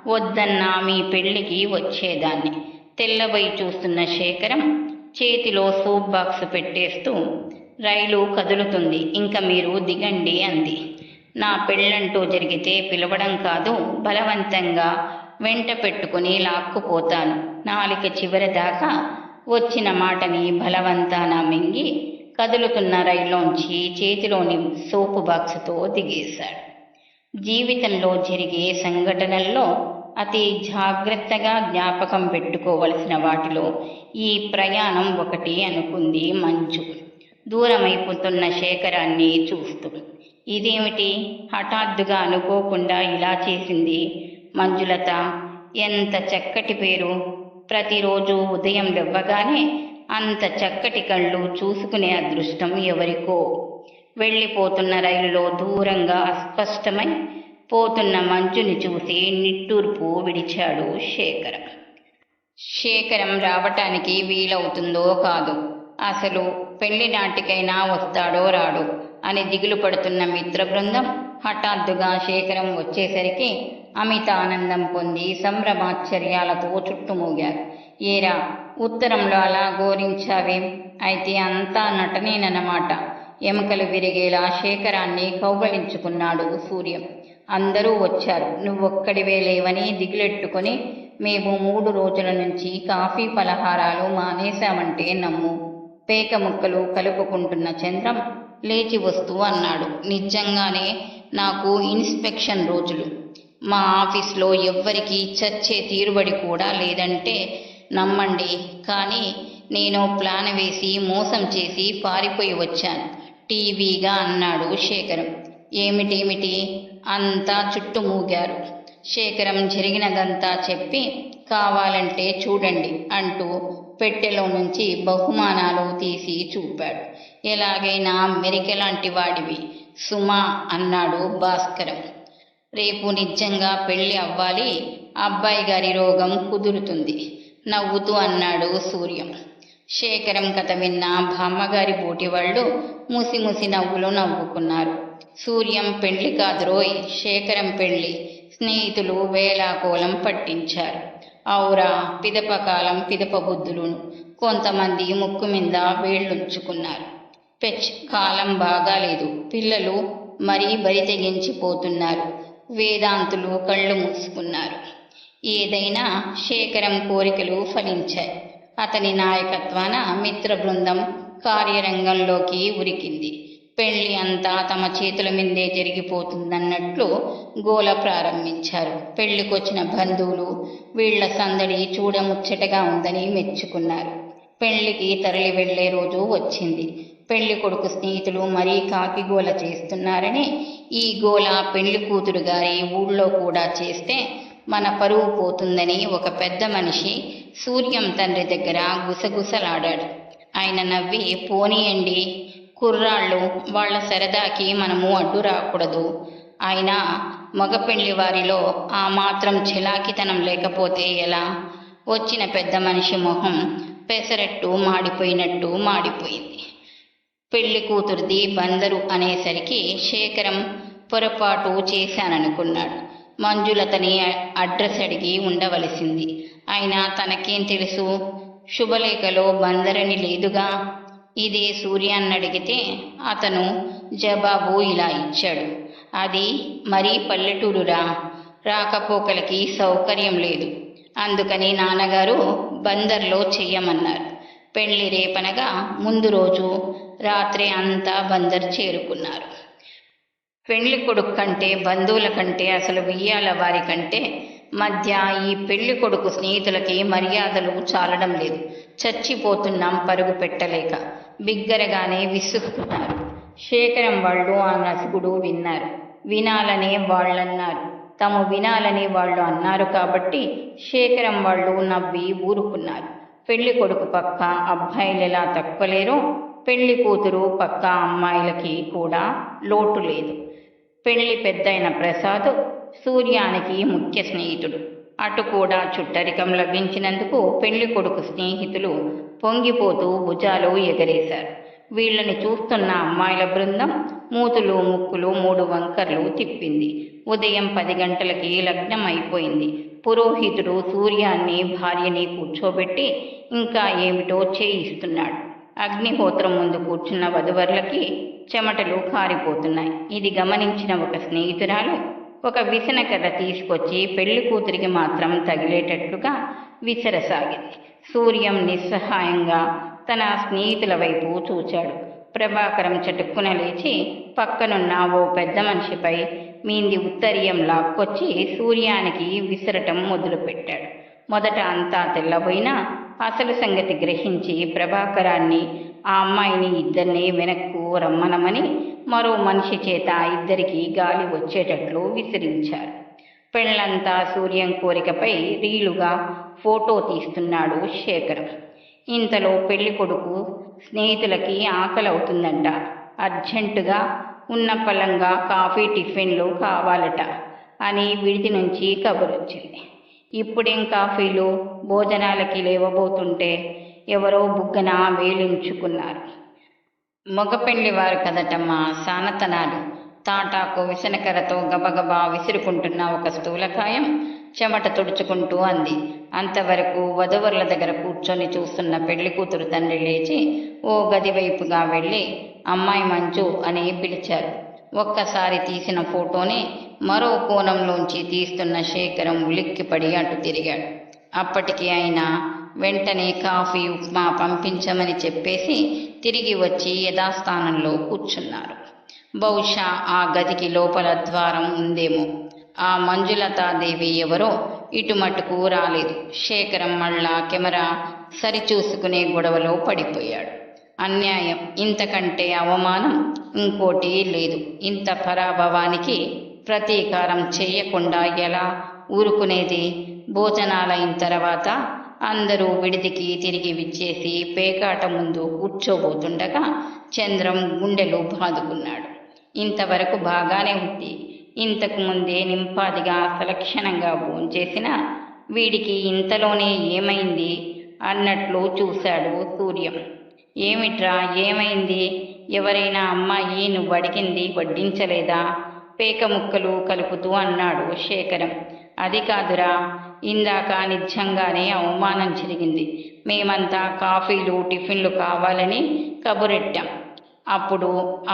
వద్దన్నా మీ పెళ్లికి వచ్చేదాన్ని. తెల్లబోయి చూస్తున్న శేఖరం చేతిలో సోప్ బాక్స్ పెట్టేస్తూ, రైలు కదులుతుంది, ఇంక మీరు దిగండి అంది. నా పెళ్ళంటూ జరిగితే పిలవడం కాదు, బలవంతంగా వెంట పెట్టుకుని లాక్కుపోతాను. నాలిక చివరి దాకా వచ్చిన మాటని బలవంతాన మింగి కదులుతున్న రైల్లోంచి చేతిలోని సోపు బాక్సుతో దిగేశాడు. జీవితంలో జరిగే సంఘటనల్లో అతి జాగ్రత్తగా జ్ఞాపకం పెట్టుకోవలసిన వాటిలో ఈ ప్రయాణం ఒకటి అనుకుంది మంజు దూరమైపోతున్న శేఖరాన్ని చూస్తూ. ఇదేమిటి, హఠాత్తుగా అనుకోకుండా ఇలా చేసింది మంజులత? ఎంత చక్కటి పేరు! ప్రతిరోజు ఉదయం లేవగానే అంత చక్కటి కళ్ళు చూసుకునే అదృష్టం ఎవరికో. వెళ్ళిపోతున్న రైలులో దూరంగా అస్పష్టమై పోతున్న మంచుని చూసి నిట్టూర్పు విడిచాడు శేఖరం రావటానికి వీలవుతుందో కాదో, అసలు పెళ్లి నాటికైనా వస్తాడో రాడో అని దిగులు పడుతున్న మిత్ర బృందం హఠాత్తుగా శేఖరం వచ్చేసరికి అమిత ఆనందం పొంది సంభ్రమాశ్చర్యాలతో చుట్టుమూగారు. ఏరా, ఉత్తరంలో అలా గోరించావేం? అయితే అంతా నటనేనన్నమాట. ఎముకలు విరిగేలా శేఖరాన్ని కౌగలించుకున్నాడు సూర్యం. అందరూ వచ్చారు, నువ్వొక్కడివే లేవని దిగులెట్టుకుని మేము 3 రోజుల నుంచి కాఫీ పలహారాలు మానేశామంటే నమ్ము. పేక ముక్కలు కలుపుకుంటున్న చంద్రం లేచి వస్తూ అన్నాడు. నిజంగానే నాకు ఇన్స్పెక్షన్ రోజులు. మా ఆఫీస్లో ఎవ్వరికీ చచ్చే తీరుబడి కూడా లేదంటే నమ్మండి, కానీ నేను ప్లాన్ వేసి మోసం చేసి పారిపోయి వచ్చాను టీవీగా అన్నాడు శేఖరం. ఏమిటేమిటి అంతా చుట్టుమూగారు. శేఖరం జరిగినదంతా చెప్పి, కావాలంటే చూడండి అంటూ పెట్టెలో నుంచి బహుమానాలు తీసి చూపాడు. ఎలాగైనా మెరికెలాంటి వాడివి సుమా అన్నాడు భాస్కరం. రేపు నిజంగా పెళ్లి అవ్వాలి, అబ్బాయి గారి రోగం కుదురుతుంది నవ్వుతూ అన్నాడు సూర్యం. శేఖరం కథ విన్న బామ్మగారి పోటీ వాళ్ళు ముసిముసి నవ్వులు నవ్వుకున్నారు. సూర్యం పెళ్లి కాదురోయ్, శేఖరం పెళ్లి. స్నేహితులు వేళాకోలం పట్టించారు. ఔరా పిదపకాలం పిదప బుద్ధులును. కొంతమంది ముక్కు మీద వేళ్లుంచుకున్నారు. కాలం బాగాలేదు, పిల్లలు మరీ బరి తెగించిపోతున్నారు. వేదాంతులు కళ్ళు మూసుకున్నారు. ఏదైనా శేఖరం కోరికలు ఫలించాయి. అతని నాయకత్వాన మిత్ర బృందం కార్యరంగంలోకి ఉరికింది. పెళ్లి అంతా తమ చేతుల మీదే జరిగిపోతుందన్నట్లు గోల ప్రారంభించారు. పెళ్లికొచ్చిన బంధువులు వీళ్ల సందడి చూడముచ్చటగా ఉందని మెచ్చుకున్నారు. పెళ్లికి తరలి వెళ్లే రోజు వచ్చింది. పెళ్లి కొడుకు స్నేహితులు మరీ కాకిగోల చేస్తున్నారని, ఈ గోల పెళ్లి కూతురు గారి ఊళ్ళో కూడా చేస్తే మన పరువు పోతుందని ఒక పెద్ద మనిషి సూర్యం తండ్రి దగ్గర గుసగుసలాడాడు. ఆయన నవ్వి, పోనీయండి కుర్రాళ్ళు, వాళ్ల సరదాకి మనము అడ్డు రాకూడదు. అయినా మగ పెళ్లి వారిలో ఆ మాత్రం చిలాకితనం లేకపోతే ఎలా? వచ్చిన పెద్ద మనిషి మొహం పెసరట్టు మాడిపోయినట్టు మాడిపోయింది. పెళ్లి కూతురిది బందరు అనేసరికి శేఖరం పొరపాటు చేశాననుకున్నాడు. మంజులతని అడ్రస్ అడిగి ఉండవలసింది. అయినా తనకేం తెలుసు? శుభలేఖలో బందరని లేదుగా. ఇదే సూర్యాన్నడిగితే అతను జవాబు ఇలా ఇచ్చాడు. అది మరీ పల్లెటూరురా, రాకపోకలకి సౌకర్యం లేదు. అందుకని నాన్నగారు బందర్లో చెయ్యమన్నారు. పెళ్లి రేపనగా ముందు రోజు రాత్రి అంతా బందర్ చేరుకున్నారు. పెళ్లి కొడుకు కంటే, బంధువుల కంటే, అసలు వియ్యాల వారి కంటే మధ్య ఈ పెళ్లి కొడుకు స్నేహితులకి మర్యాదలు చాలడం లేదు. చచ్చిపోతున్నాం పరుగు పెట్టలేక. బిగ్గరగానే విసుక్కున్నారు. శేఖరం వాళ్ళు ఆ నసుగుడు విన్నారు. వినాలనే వాళ్ళన్నారు. తాము వినాలని వాళ్ళు అన్నారు కాబట్టి శేఖరం వాళ్ళు నవ్వి ఊరుకున్నారు. పెళ్లి కొడుకు పక్క అబ్బాయిలెలా తక్కువలేరో పెళ్లి కూతురు పక్క అమ్మాయిలకి కూడా లోటు లేదు. పెళ్లి పెద్దయిన ప్రసాద్ సూర్యానికి ముఖ్య స్నేహితుడు. అటు కూడా చుట్టరికం లభించినందుకు పెళ్లి కొడుకు స్నేహితులు పొంగిపోతూ భుజాలు ఎగరేశారు. వీళ్ళని చూస్తున్న అమ్మాయిల బృందం మూతులు ముక్కులు 3 వంకర్లు తిప్పింది. ఉదయం 10 గంటలకి లగ్నం అయిపోయింది. పురోహితుడు సూర్యాన్ని భార్యని కూర్చోబెట్టి ఇంకా ఏమిటో చేయిస్తున్నాడు. అగ్నిహోత్రం ముందు కూర్చున్న వధువర్లకి చెమటలు కారిపోతున్నాయి. ఇది గమనించిన ఒక స్నేహితురాలు ఒక విసనకర్ర తీసుకొచ్చి పెళ్లి కూతురికి మాత్రం తగిలేటట్లుగా విసరసాగింది. సూర్యం నిస్సహాయంగా తన స్నేహితుల వైపు చూచాడు. ప్రభాకరం చటుక్కున లేచి పక్కనున్న ఓ పెద్ద మనిషిపై మీంది ఉత్తరీయం లాక్కొచ్చి సూర్యానికి విసరటం మొదలుపెట్టాడు. మొదట అంతా తెల్లబోయినా అసలు సంగతి గ్రహించి ప్రభాకరాన్ని, ఆ అమ్మాయిని ఇద్దరిని వెనక్కు రమ్మనమని మరో మనిషి చేత ఇద్దరికి గాలి వచ్చేటట్లు విసిరించారు. పెళ్లంతా సూర్యం కోరికపై రీలుగా ఫోటో తీస్తున్నాడు శేఖరం. ఇంతలో పెళ్లి కొడుకు స్నేహితులకి ఆకలి అవుతుందంట. అర్జెంటుగా ఉన్న పలంగా కాఫీ టిఫిన్లు కావాలట అని విడిది నుంచి కబురొచ్చింది. ఇప్పుడేం కాఫీలు, భోజనాలకి లేవబోతుంటే ఎవరో బుగ్గన వేలించుకున్నారు. మగ పెళ్లివారు కదటమ్మా సానతనాలు. తాటాకు విసనకరతో గబగబా విసురుకుంటున్న ఒక స్థూలకాయం చెమట తుడుచుకుంటూ అంది. అంతవరకు వధువర్ల దగ్గర కూర్చొని చూస్తున్న పెళ్లి కూతురు తండ్రి లేచి ఓ గది వైపుగా వెళ్ళి అమ్మాయి మంజు అని పిలిచారు. ఒక్కసారి తీసిన ఫోటోని మరో కోణంలోంచి తీస్తున్న శేఖరం ఉలిక్కిపడి అటు తిరిగాడు. అప్పటికి ఆయన వెంటనే కాఫీ ఉప్మా పంపించమని చెప్పేసి తిరిగి వచ్చి యథాస్థానంలో కూర్చున్నారు. బహుశా ఆ గదికి లోపల ద్వారం ఉందేమో. ఆ మంజులతాదేవి ఎవరో ఇటు మటుకు రాలేదు. శేఖరం మళ్ళా కెమెరా సరిచూసుకునే గొడవలో పడిపోయాడు. అన్యాయం, ఇంతకంటే అవమానం ఇంకోటి లేదు. ఇంత పరాభవానికి ప్రతీకారం చెయ్యకుండా ఎలా ఊరుకునేది? భోజనాలైన తర్వాత అందరూ విడిదికి తిరిగి విచ్చేసి పేకాట ముందు కూర్చోబోతుండగా చంద్రం గుండెలు బాదుకున్నాడు. ఇంతవరకు బాగానే ఉంది. ఇంతకు ముందే నింపాదిగా సలక్షణంగా భోంచేసిన వీడికి ఇంతలోనే ఏమైంది అన్నట్లు చూశాడు సూర్యం. ఏమిట్రా ఏమైంది? ఎవరైనా అమ్మాయి నువ్వు అడిగింది వడ్డించలేదా? పేక ముక్కలు కలుపుతూ అన్నాడు శేఖరం. అది కాదురా, ఇందాక నిజంగానే అవమానం జరిగింది. మేమంతా కాఫీలు టిఫిన్లు కావాలని కబురెట్టాం.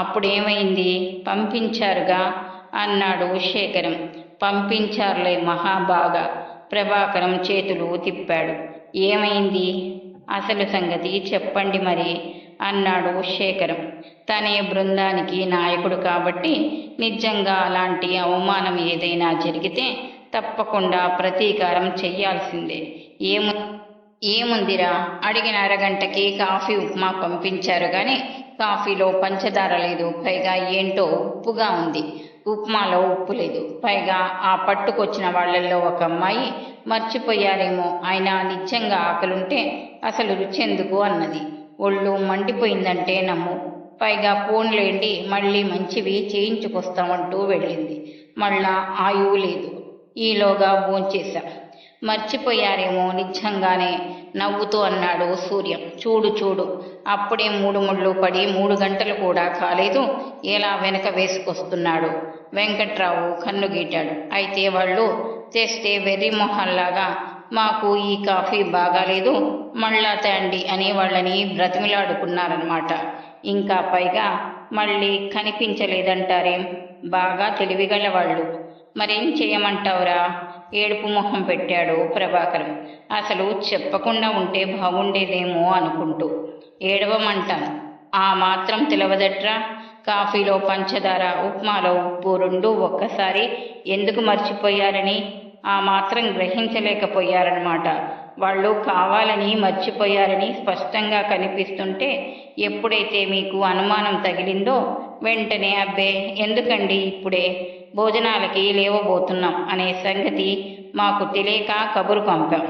అప్పుడేమైంది? పంపించారుగా అన్నాడు శేఖరం. పంపించారులే మహాబాగా. ప్రభాకరం చేతులు తిప్పాడు. ఏమైంది? అసలు సంగతి చెప్పండి మరి అన్నాడు శేఖరం. తనే బృందానికి నాయకుడు కాబట్టి నిజంగా అలాంటి అవమానం ఏదైనా జరిగితే తప్పకుండా ప్రతీకారం చెయ్యాల్సిందే. ఏముందిరా, అడిగిన అరగంటకి కాఫీ ఉప్మా పంపించారు కానీ కాఫీలో పంచదార లేదు. పైగా ఏంటో ఉప్పుగా ఉంది. ఉప్మాలో ఉప్పు లేదు. పైగా ఆ పట్టుకొచ్చిన వాళ్ళల్లో ఒక అమ్మాయి మర్చిపోయారేమో, అయినా నిజంగా ఆకలుంటే అసలు రుచెందుకు అన్నది. ఒళ్ళు మండిపోయిందంటే నమ్ము. పైగా ఫోన్లేండి మళ్ళీ మంచివి చేయించుకొస్తామంటూ వెళ్ళింది. మళ్ళా ఆయువు లేదు. ఈలోగా భోంచేశాం. మర్చిపోయారేమో నిజంగానే నవ్వుతూ అన్నాడు సూర్యం. చూడు అప్పుడే 3 ముళ్ళు పడి 3 గంటలు కూడా కాలేదు, ఎలా వెనక వేసుకొస్తున్నాడు వెంకట్రావు కన్ను గీటాడు. అయితే వాళ్ళు తెస్తే వెర్రి మొహల్లాగా మాకు ఈ కాఫీ బాగాలేదు, మళ్ళా తేండి అని వాళ్ళని బ్రతిమిలాడుకున్నారన్నమాట. ఇంకా పైగా మళ్ళీ కనిపించలేదంటారేం? బాగా తెలివిగల వాళ్ళు. మరేం చేయమంటావురా? ఏడుపు మొహం పెట్టాడు ప్రభాకరం. అసలు చెప్పకుండా ఉంటే బాగుండేదేమో అనుకుంటూ. ఏడవమంటాను. ఆ మాత్రం తెలవదట్రా? కాఫీలో పంచదార, ఉప్మాలో ఉప్పు రెండూ ఒక్కసారి ఎందుకు మర్చిపోయారని ఆ మాత్రం గ్రహించలేకపోయారన్నమాట. వాళ్ళు కావాలని మర్చిపోయారని స్పష్టంగా కనిపిస్తుంటే ఎప్పుడైతే మీకు అనుమానం తగిలిందో వెంటనే అబ్బే ఎందుకండి ఇప్పుడే భోజనాలకి లేవబోతున్నాం అనే సంగతి మాకు తెలియక కబురు పంపాం.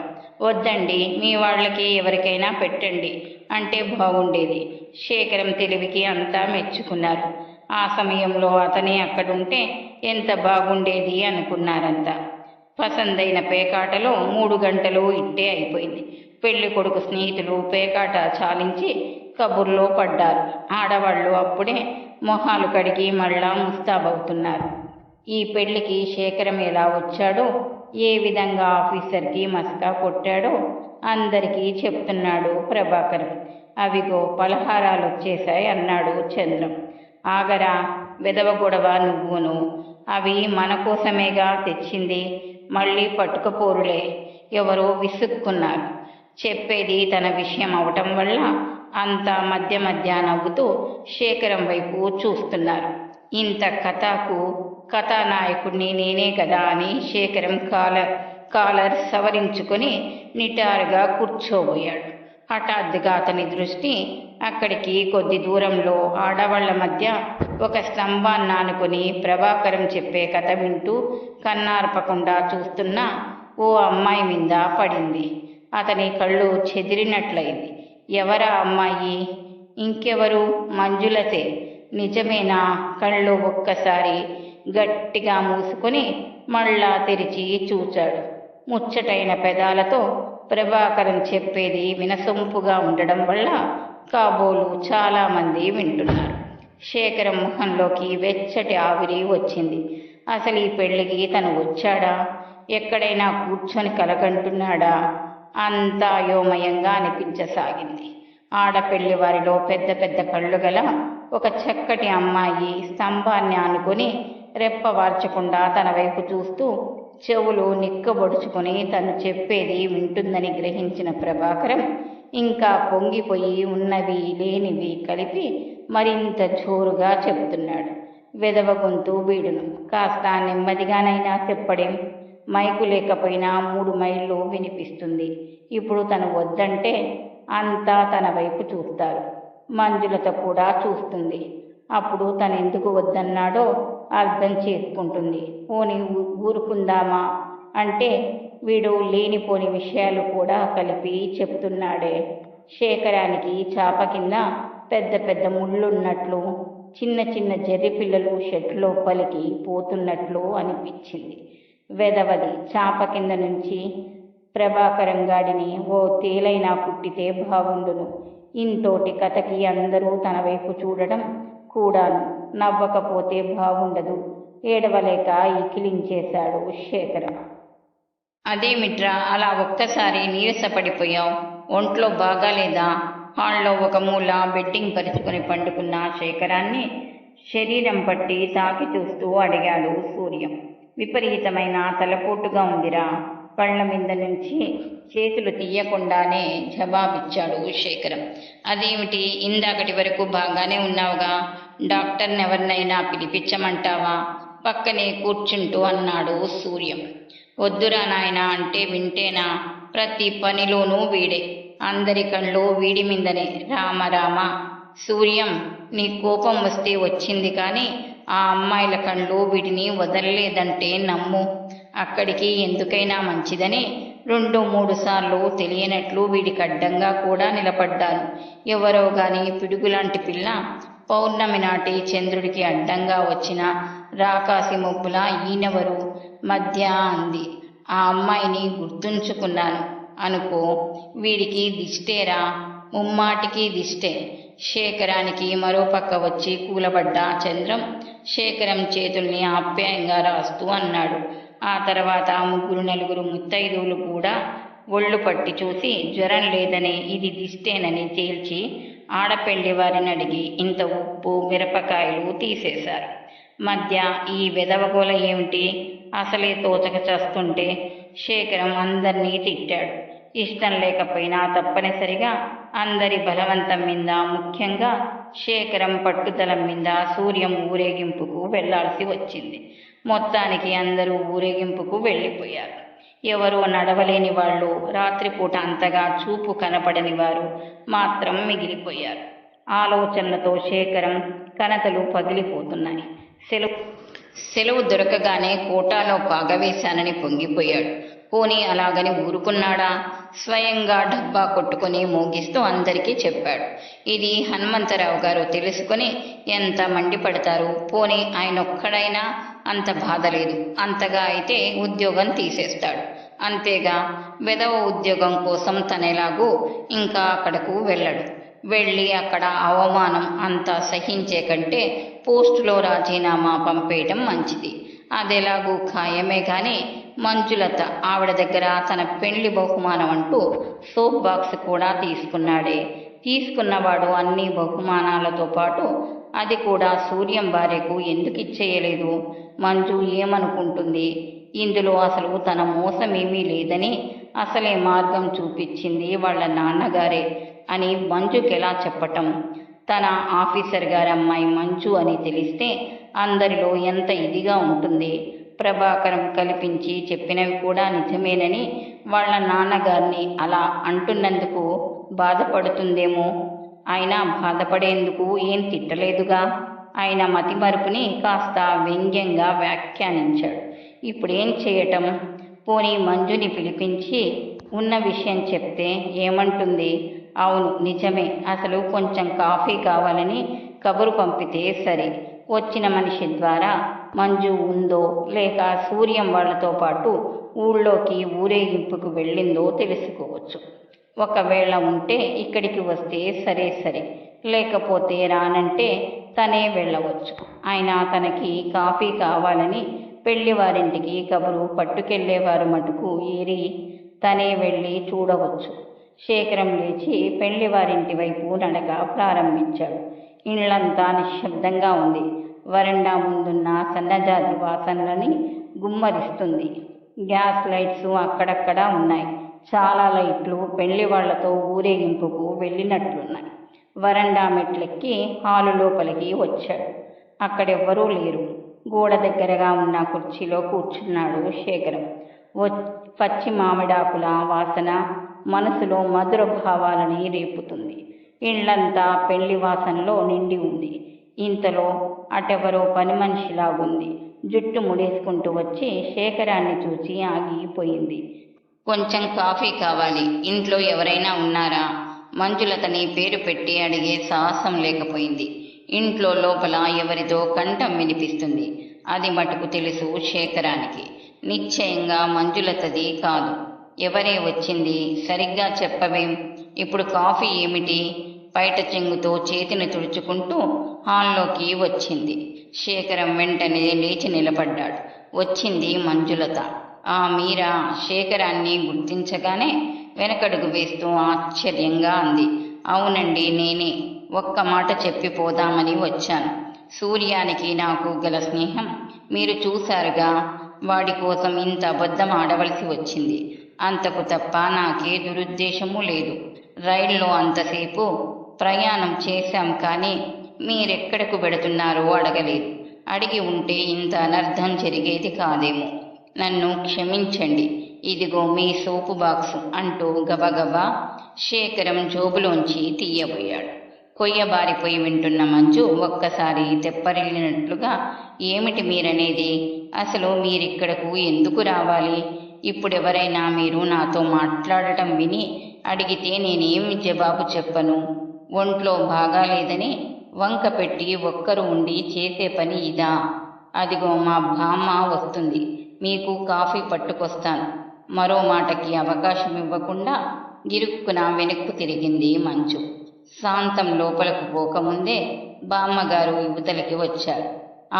వద్దండి, మీ వాళ్ళకి ఎవరికైనా పెట్టండి అంటే బాగుండేది. శేఖరం తెలివికి అంతా మెచ్చుకున్నారు. ఆ సమయంలో అతనే అక్కడుంటే ఎంత బాగుండేది అనుకున్నారంతా. పసందైన పేకాటలో 3 గంటలు ఇట్టే అయిపోయింది. పెళ్లి కొడుకు స్నేహితులు పేకాట చాలించి కబుర్లో పడ్డారు. ఆడవాళ్ళు అప్పుడే మొహాలు కడిగి మళ్ళా ముస్తాబవుతున్నారు. ఈ పెళ్లికి శేఖరం ఎలా వచ్చాడో, ఏ విధంగా ఆఫీసర్కి మస్కా కొట్టాడో అందరికీ చెప్తున్నాడు ప్రభాకరం. అవిగో పలహారాలు వచ్చేశాయి అన్నాడు చంద్రం. ఆగరా వెదవ గొడవ నువ్వును, అవి మన కోసమేగా తెచ్చింది, మళ్ళీ పట్టుకపోరులే. ఎవరో విసుక్కున్నారు. చెప్పేది తన విషయం అవటం వల్ల అంతా మధ్య మధ్య నవ్వుతూ శేఖరం వైపు చూస్తున్నారు. ఇంత కథకు కథానాయకుడిని నేనే కదా అని శేఖరం కాలర్ సవరించుకొని నిటారుగా కూర్చోబోయాడు. హఠాత్తుగా అతని దృష్టి అక్కడికి కొద్ది దూరంలో ఆడవాళ్ల మధ్య ఒక స్తంభాన్ని ఆనుకొని ప్రభాకరం చెప్పే కథ వింటూ కన్నార్పకుండా చూస్తున్న ఓ అమ్మాయి మీద పడింది. అతని కళ్ళు చెదిరినట్లయింది. ఎవరా అమ్మాయి? ఇంకెవరు? మంజులతే. నిజమేనా? కళ్ళు ఒక్కసారి గట్టిగా మూసుకొని మళ్ళా తెరిచి చూచాడు. ముచ్చటైన పెదాలతో ప్రభాకరం చెప్పేది వినసొంపుగా ఉండడం వల్ల కాబోలు చాలామంది వింటున్నారు. శేఖరం ముఖంలోకి వెచ్చటి ఆవిరి వచ్చింది. అసలు ఈ పెళ్లికి తను వచ్చాడా? ఎక్కడైనా కూర్చొని కలగంటున్నాడా? అంతా అయోమయంగా అనిపించసాగింది. ఆడపెళ్లి వారిలో పెద్ద పెద్ద కళ్ళు గల ఒక చక్కటి అమ్మాయి స్తంభాన్ని ఆనుకొని రెప్ప వార్చకుండా తన వైపు చూస్తూ చెవులు నిక్కబొడుచుకొని తను చెప్పేది వింటుందని గ్రహించిన ప్రభాకరం ఇంకా పొంగిపోయి ఉన్నవి లేనివి కలిపి మరింత జోరుగా చెప్తున్నాడు. వెదవ గొంతు వీడును. కాస్త నెమ్మదిగానైనా చెప్పడేం? మైకు లేకపోయినా 3 మైళ్ళు వినిపిస్తుంది. ఇప్పుడు తను వద్దంటే అంతా తన వైపు చూస్తారు. మంజులత కూడా చూస్తుంది. అప్పుడు తను ఎందుకు వద్దన్నాడో అర్థం చేసుకుంటుంది. పోని ఊరుకుందామా అంటే వీడు లేనిపోని విషయాలు కూడా కలిపి చెప్తున్నాడే. శేఖరానికి చాప కింద పెద్ద పెద్ద ముళ్ళున్నట్లు, చిన్న చిన్న జర్రి పిల్లలు షెట్లో పలికి పోతున్నట్లు అనిపించింది. వెదవది చాప కింద నుంచి ప్రభాకరం గాడిని ఓ తేలైనా కుట్టితే బాగుండును. ఇంతోటి కథకి అందరూ తన వైపు చూడడం కూడాను. నవ్వకపోతే బాగుండదు. ఏడవలేక ఈకిలించేశాడు శేఖరం. అదేమిట్రా అలా ఒక్కసారి నీరసపడిపోయావు? ఒంట్లో బాగాలేదా? హాల్లో ఒక మూల బెడ్డింగ్ పరుచుకొని పండుకున్న శేఖరాన్ని శరీరం పట్టి తాకి చూస్తూ అడిగాడు సూర్యం. విపరీతమైన తలపోటుగా ఉందిరా. కళ్ళ మీద నుంచి చేతులు తీయకుండానే జవాబిచ్చాడు శేఖరం. అదేమిటి, ఇందాకటి వరకు బాగానే ఉన్నావుగా, డాక్టర్ని ఎవరినైనా పిలిపించమంటావా? పక్కనే కూర్చుంటూ అన్నాడు సూర్యం. వద్దురా నాయనా అంటే వింటేనా? ప్రతి పనిలోనూ వీడే, అందరి కళ్ళు వీడి మీదనే. రామ సూర్యం, నీ కోపం వస్తే వచ్చింది కానీ ఆ అమ్మాయిల కళ్ళు వీటిని వదలలేదంటే నమ్ము. అక్కడికి ఎందుకైనా మంచిదని 2-3 సార్లు తెలియనట్లు వీడికి అడ్డంగా కూడా నిలబడ్డాను. ఎవరో గాని పిడుగులాంటి పిల్ల పౌర్ణమి నాటి చంద్రుడికి అడ్డంగా వచ్చిన రాకాసి మబ్బులా ఈయనెవరు మధ్య అంది. ఆ అమ్మాయిని గుర్తుంచుకున్నాను అనుకో. వీడికి దిష్టేరా, ముమ్మాటికి దిష్టే. శేఖరానికి మరో పక్క వచ్చి కూలబడ్డ చంద్రం శేఖరం చేతుల్ని ఆప్యాయంగా రాస్తూ అన్నాడు. ఆ తర్వాత ముగ్గురు నలుగురు ముత్తైదువులు కూడా ఒళ్ళు పట్టి చూసి జ్వరం లేదని ఇది దిష్టేనని తేల్చి ఆడపెళ్లి వారిని అడిగి ఇంత ఉప్పు మిరపకాయలు తీసేశారు. మధ్య ఈ వెదవగోల ఏమిటి? అసలే తోచక చేస్తుంటే శేఖరం అందరినీ తిట్టాడు. ఇష్టం లేకపోయినా తప్పనిసరిగా అందరి బలవంతం మీద, ముఖ్యంగా శేఖరం పట్టుదల మీద సూర్యం ఊరేగింపుకు వెళ్లాల్సి వచ్చింది. మొత్తానికి అందరూ ఊరేగింపుకు వెళ్ళిపోయారు. ఎవరో నడవలేని వాళ్ళు, రాత్రిపూట అంతగా చూపు కనపడని వారు మాత్రం మిగిలిపోయారు. ఆలోచనలతో శేఖరం కనతలు పగిలిపోతున్నాయి. సెలవు దొరకగానే కోటాలో పాగవేశానని పొంగిపోయాడు. పోనీ అలాగని ఊరుకున్నాడా? స్వయంగా డబ్బా కొట్టుకుని మోగిస్తూ అందరికీ చెప్పాడు. ఇది హనుమంతరావు గారు తెలుసుకుని ఎంత మండిపడతారు. పోనీ ఆయనొక్కడైనా అంత బాధ లేదు. అంతగా అయితే ఉద్యోగం తీసేస్తాడు. అంతేగా, వెధవ ఉద్యోగం కోసం తనెలాగూ ఇంకా అక్కడకు వెళ్ళడు. వెళ్ళి అక్కడ అవమానం అంతా సహించే కంటే పోస్టులో రాజీనామా పంపేయటం మంచిది. అదెలాగూ ఖాయమే. కానీ మంజులత ఆవిడ దగ్గర తన పెళ్లి బహుమానం అంటూ సోప్ బాక్స్ కూడా తీసుకున్నాడే. తీసుకున్నవాడు అన్ని బహుమానాలతో పాటు అది కూడా సూర్యం భార్యకు ఎందుకు ఇచ్చేయలేదు? మంజు ఏమనుకుంటుంది? ఇందులో అసలు తన మోసమేమీ లేదని, అసలే మార్గం చూపించింది వాళ్ళ నాన్నగారే అని మంజుకెలా చెప్పటం? తన ఆఫీసర్ గారి అమ్మాయి మంజు అని తెలిస్తే అందరిలో ఎంత ఇదిగా ఉంటుంది. ప్రభాకరం కల్పించి చెప్పినవి కూడా నిజమేనని వాళ్ళ నాన్నగారిని అలా అంటున్నందుకు బాధపడుతుందేమో. ఆయన బాధపడేందుకు ఏం తిట్టలేదుగా. ఆయన మతిమరుపుని కాస్త వ్యంగ్యంగా వ్యాఖ్యానించాడు. ఇప్పుడేం చేయటం? పోనీ మంజుని పిలిపించి ఉన్న విషయం చెప్తే ఏమంటుంది? అవును, నిజమే, అసలు కొంచెం కాఫీ కావాలని కబురు పంపితే సరే. వచ్చిన మనిషి ద్వారా మంజు ఉందో లేక సూర్యం వాళ్లతో పాటు ఊళ్ళోకి ఊరేగింపుకు వెళ్ళిందో తెలుసుకోవచ్చు. ఒకవేళ ఉంటే ఇక్కడికి వస్తే సరే, లేకపోతే రానంటే తనే వెళ్ళవచ్చు. అయినా తనకి కాఫీ కావాలని పెళ్లివారింటికి కబురు పట్టుకెళ్లేవారు మటుకు ఏరి తనే వెళ్ళి చూడవచ్చు. శేఖరం లేచి పెళ్లివారింటి వైపు నడక ప్రారంభించాడు. ఇళ్లంతా నిశ్శబ్దంగా ఉంది. వరండా ముందున్న సన్నజాజి వాసనలని గుమ్మరిస్తుంది. గ్యాస్ లైట్స్ అక్కడక్కడా ఉన్నాయి. చాలా లైట్లు పెళ్లి వాళ్లతో ఊరేగింపుకు వెళ్ళినట్లున్నాయి. వరండా మెట్లెక్కి హాలు లోపలికి వచ్చాడు. అక్కడెవ్వరూ లేరు. గోడ దగ్గరగా ఉన్న కుర్చీలో కూర్చున్నాడు శేఖరం. పచ్చి మామిడాకుల వాసన మనసులో మధుర భావాలని రేపుతుంది. ఇళ్లంతా పెళ్లి వాసనలో నిండి ఉంది. ఇంతలో అటెవరో పని మనిషిలాగుంది. జుట్టు ముడేసుకుంటూ వచ్చి శేఖరాన్ని చూసి ఆగిపోయింది. కొంచెం కాఫీ కావాలి, ఇంట్లో ఎవరైనా ఉన్నారా? మంజులతని పేరు పెట్టి అడిగే సాహసం లేకపోయింది. ఇంట్లో లోపల ఎవరిదో కంఠం వినిపిస్తుంది. అది మటుకు తెలుసు శేఖరానికి. నిశ్చయంగా మంజులతది కాదు. ఎవరే వచ్చింది? సరిగ్గా చెప్పవేం? ఇప్పుడు కాఫీ ఏమిటి? బయట చెంగుతో చేతిని తుడుచుకుంటూ హాల్లోకి వచ్చింది. శేఖరం వెంటనే లేచి నిలబడ్డాడు. వచ్చింది మంజులత. మీరా? శేఖరాన్ని గుర్తించగానే వెనకడుగు వేస్తూ ఆశ్చర్యంగా అంది. అవునండి, నేనే. ఒక్క మాట చెప్పిపోదామని వచ్చాను. సూర్యానికి నాకు గల స్నేహం మీరు చూశారుగా. వాడి కోసం ఇంత అబద్ధం ఆడవలసి వచ్చింది. అంతకు తప్ప నాకే దురుద్దేశము లేదు. రైల్లో అంతసేపు ప్రయాణం చేశాం, కానీ మీరెక్కడకు పెడుతున్నారో అడగలేదు. అడిగి ఉంటే ఇంత అనర్థం జరిగేది కాదేమో. నన్ను క్షమించండి. ఇదిగో మీ సోపు బాక్సు అంటూ గబగబా శేఖరం జోబులోంచి తీయబోయాడు. కొయ్యబారిపోయి వింటున్న మంజు ఒక్కసారి తెప్పరిల్లినట్లుగా ఏమిటి మీరనేది? అసలు మీరిక్కడకు ఎందుకు రావాలి? ఇప్పుడెవరైనా మీరు నాతో మాట్లాడటం విని అడిగితే నేనేమి జవాబు చెప్పను? ఒంట్లో బాగాలేదని వంక పెట్టి ఒక్కరు ఉండి చేసే పని ఇదా? అదిగో మా బామ్మ వస్తుంది, మీకు కాఫీ పట్టుకొస్తాను. మరో మాటకి అవకాశం ఇవ్వకుండా గిరుక్కున వెనక్కు తిరిగింది మంజు. శాంతం లోపలకు పోకముందే బామ్మగారు యువతలకి వచ్చారు.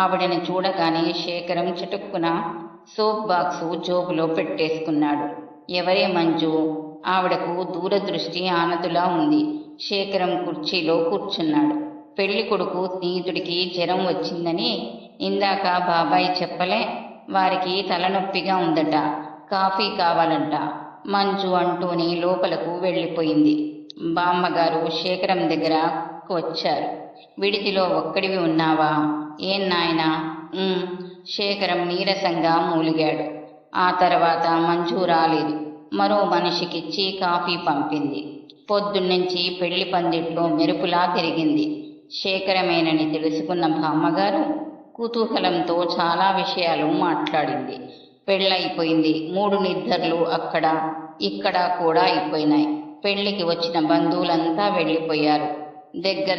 ఆవిడని చూడగానే శేఖరం చటుక్కున సోప్ బాక్సు జోబులో పెట్టేసుకున్నాడు. ఎవరే మంజు? ఆవిడకు దూరదృష్టి ఆనతులా ఉంది. శేఖరం కుర్చీలో కూర్చున్నాడు. పెళ్లి కొడుకు స్నేహితుడికి జ్వరం వచ్చిందని ఇందాక బాబాయ్ చెప్పలే? వారికి తలనొప్పిగా ఉందట, కాఫీ కావాలంట మంజు అంటూనే లోపలకు వెళ్ళిపోయింది. బామ్మగారు శేఖరం దగ్గరకు వచ్చారు. విడిదిలో ఒక్కడివి ఉన్నావా? ఏం నాయనా? శేఖరం నీరసంగా మూలిగాడు. ఆ తర్వాత మంజు రాలేదు. మరో మనిషికిచ్చి కాఫీ పంపింది. పొద్దున్నుంచి పెళ్లి పందిట్లో మెరుపులా తిరిగింది. శేఖరమేనని తెలుసుకున్న బామ్మగారు కుతూహలంతో చాలా విషయాలు మాట్లాడింది. పెళ్ళైపోయింది. 3 నిద్రలు అక్కడ ఇక్కడ కూడా అయిపోయినాయి. పెళ్లికి వచ్చిన బంధువులంతా వెళ్ళిపోయారు. దగ్గర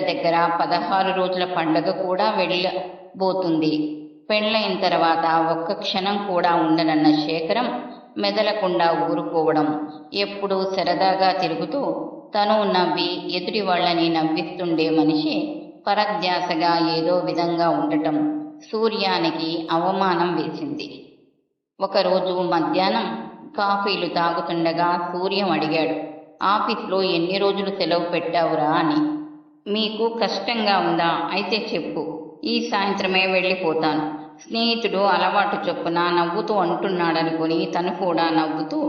16 రోజుల పండగ కూడా వెళ్ళబోతుంది. పెళ్ళైన తర్వాత ఒక్క క్షణం కూడా ఉండనన్న శేఖరం మెదలకుండా ఊరుకోవడం, ఎప్పుడూ సరదాగా తిరుగుతూ తను నవ్వి ఎదుటి వాళ్ళని నవ్విస్తుండే మనిషి పరధ్యాసగా ఏదో విధంగా ఉండటం సూర్యానికి అవమానం వేసింది. ఒకరోజు మధ్యాహ్నం కాఫీలు తాగుతుండగా సూర్యం అడిగాడు, ఆఫీస్లో ఎన్ని రోజులు సెలవు పెట్టావురా అని. మీకు కష్టంగా ఉందా? అయితే చెప్పు, ఈ సాయంత్రమే వెళ్ళిపోతాను. స్నేహితుడు అలవాటు చొప్పున నవ్వుతూ అంటున్నాడనుకుని తను కూడా నవ్వుతూ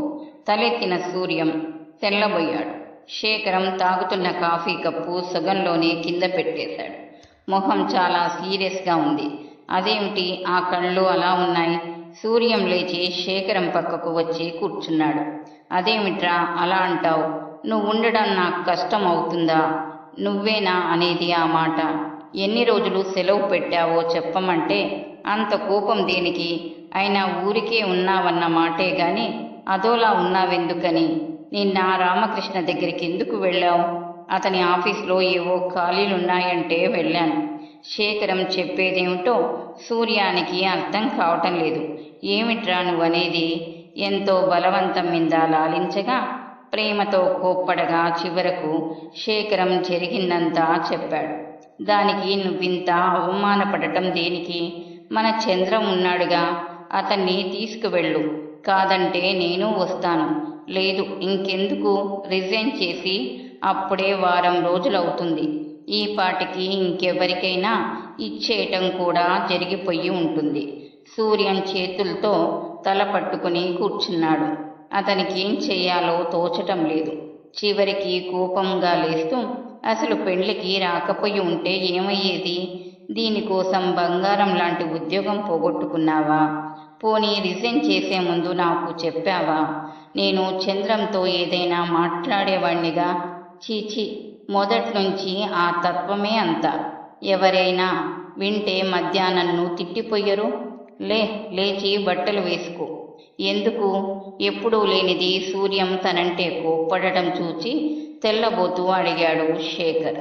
తలెత్తిన సూర్యం తెల్లబోయాడు. శేఖరం తాగుతున్న కాఫీ కప్పు సగంలోనే కింద పెట్టేశాడు. మొహం చాలా సీరియస్గా ఉంది. అదేమిటి ఆ కళ్ళు అలా ఉన్నాయి? సూర్యం లేచి శేఖరం పక్కకు వచ్చి కూర్చున్నాడు. అదేమిట్రా అలా అంటావు? నువ్వు ఉండడం నాకు కష్టం అవుతుందా? నువ్వేనా అనేది ఆ మాట? ఎన్ని రోజులు సెలవు పెట్టావో చెప్పమంటే అంత కోపం దేనికి? అయినా ఊరికే ఉన్నావన్న మాటే గాని అదోలా ఉన్నావెందుకని? నిన్న రామకృష్ణ దగ్గరికి ఎందుకు వెళ్ళావు? అతని ఆఫీస్లో ఏవో ఖాళీలున్నాయంటే వెళ్ళాను. శేఖరం చెప్పేదేమిటో సూర్యానికి అర్థం కావటం లేదు. ఏమిట్రా నువ్వనేది? ఎంతో బలవంతం మీద లాలించగా ప్రేమతో కోప్పడగా చివరకు శేఖరం జరిగిందంతా చెప్పాడు. దానికి నువ్వింత అవమానపడటం దేనికి? మన చంద్రం ఉన్నాడుగా, అతన్ని తీసుకువెళ్ళు. కాదంటే నేను వస్తాను. లేదు ఇంకెందుకు, రిజైన్ చేసి అప్పుడే వారం రోజులవుతుంది. ఈ పాటికి ఇంకెవరికైనా ఇచ్చేయటం కూడా జరిగిపోయి ఉంటుంది. సూర్యం చేతులతో తల పట్టుకుని కూర్చున్నాడు. అతనికి ఏం చెయ్యాలో తోచటం లేదు. చివరికి కోపంగా లేస్తూ, అసలు పెళ్లికి రాకపోయి ఉంటే ఏమయ్యేది? దీనికోసం బంగారం లాంటి ఉద్యోగం పోగొట్టుకున్నావా? పోనీ రిజైన్ చేసే ముందు నాకు చెప్పావా? నేను చంద్రంతో ఏదైనా మాట్లాడేవాణ్ణిగా. చీచి, మొదట్నుంచి ఆ తత్వమే అంత. ఎవరైనా వింటే మధ్యాహ్నం తిట్టిపోయరు. లేచి బట్టలు వేసుకో. ఎందుకు? ఎప్పుడూ లేనిది సూర్యం తనంటే కోప్పడటం చూచి తెల్లబోతూ అడిగాడు శేఖర్.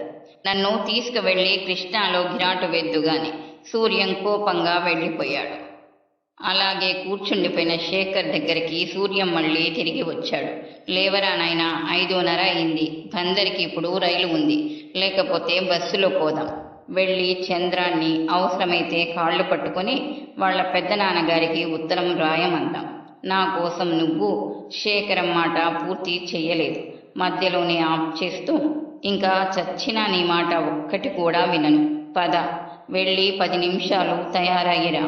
నన్ను తీసుకువెళ్ళి కృష్ణాలో గిరాటు వెద్దుగాని. సూర్యం కోపంగా వెళ్ళిపోయాడు. అలాగే కూర్చుండిపోయిన శేఖర్ దగ్గరికి సూర్యం మళ్ళీ తిరిగి వచ్చాడు. లేవరా నాయనా, 5:30 అయింది. బందరికి ఇప్పుడు రైలు ఉంది. లేకపోతే బస్సులో పోదాం. వెళ్ళి చంద్రాన్ని అవసరమైతే కాళ్ళు పట్టుకొని వాళ్ళ పెద్దనాన్నగారికి ఉత్తరం రాయమందాం. నా కోసం నువ్వు శేఖరం మాట పూర్తి చెయ్యలేదు. మధ్యలోనే ఆఫ్ చేస్తూ, ఇంకా చచ్చినా నీ మాట ఒక్కటి కూడా వినను. పద, వెళ్ళి 10 నిమిషాలు తయారయ్యిరా.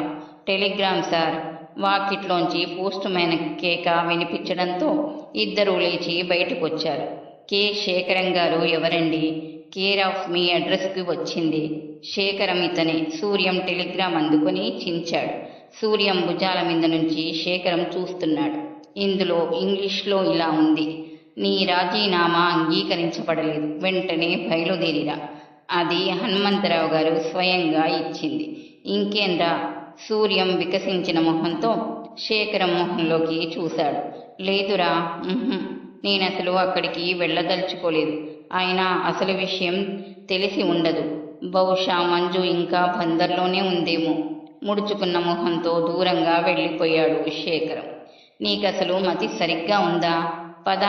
Telegram sir. వాకిట్లోంచి పోస్ట్ మ్యాన్ కేక వినిపించడంతో ఇద్దరూ లేచి బయటకొచ్చారు. కే శేఖరం గారు ఎవరండి? కేర్ ఆఫ్ మీ అడ్రస్కి వచ్చింది. శేఖరం ఇతనే. సూర్యం టెలిగ్రామ్ అందుకొని చించాడు. సూర్యం భుజాల మీద నుంచి శేఖరం చూస్తున్నాడు. ఇందులో ఇంగ్లీష్లో ఇలా ఉంది: నీ రాజీనామా అంగీకరించబడలేదు. వెంటనే బయలుదేరిరా. అది హనుమంతరావు గారు స్వయంగా ఇచ్చింది. ఇంకేంరా? సూర్యం వికసించిన మొహంతో శేఖరం మొహంలోకి చూశాడు. లేదురా, నేనసలు అక్కడికి వెళ్ళదలుచుకోలేదు. అయినా అసలు విషయం తెలిసి ఉండదు. బహుశా మంజు ఇంకా బందర్లోనే ఉందేమో. ముడుచుకున్న మొహంతో దూరంగా వెళ్ళిపోయాడు శేఖరం. నీకసలు మతి సరిగ్గా ఉందా? పద,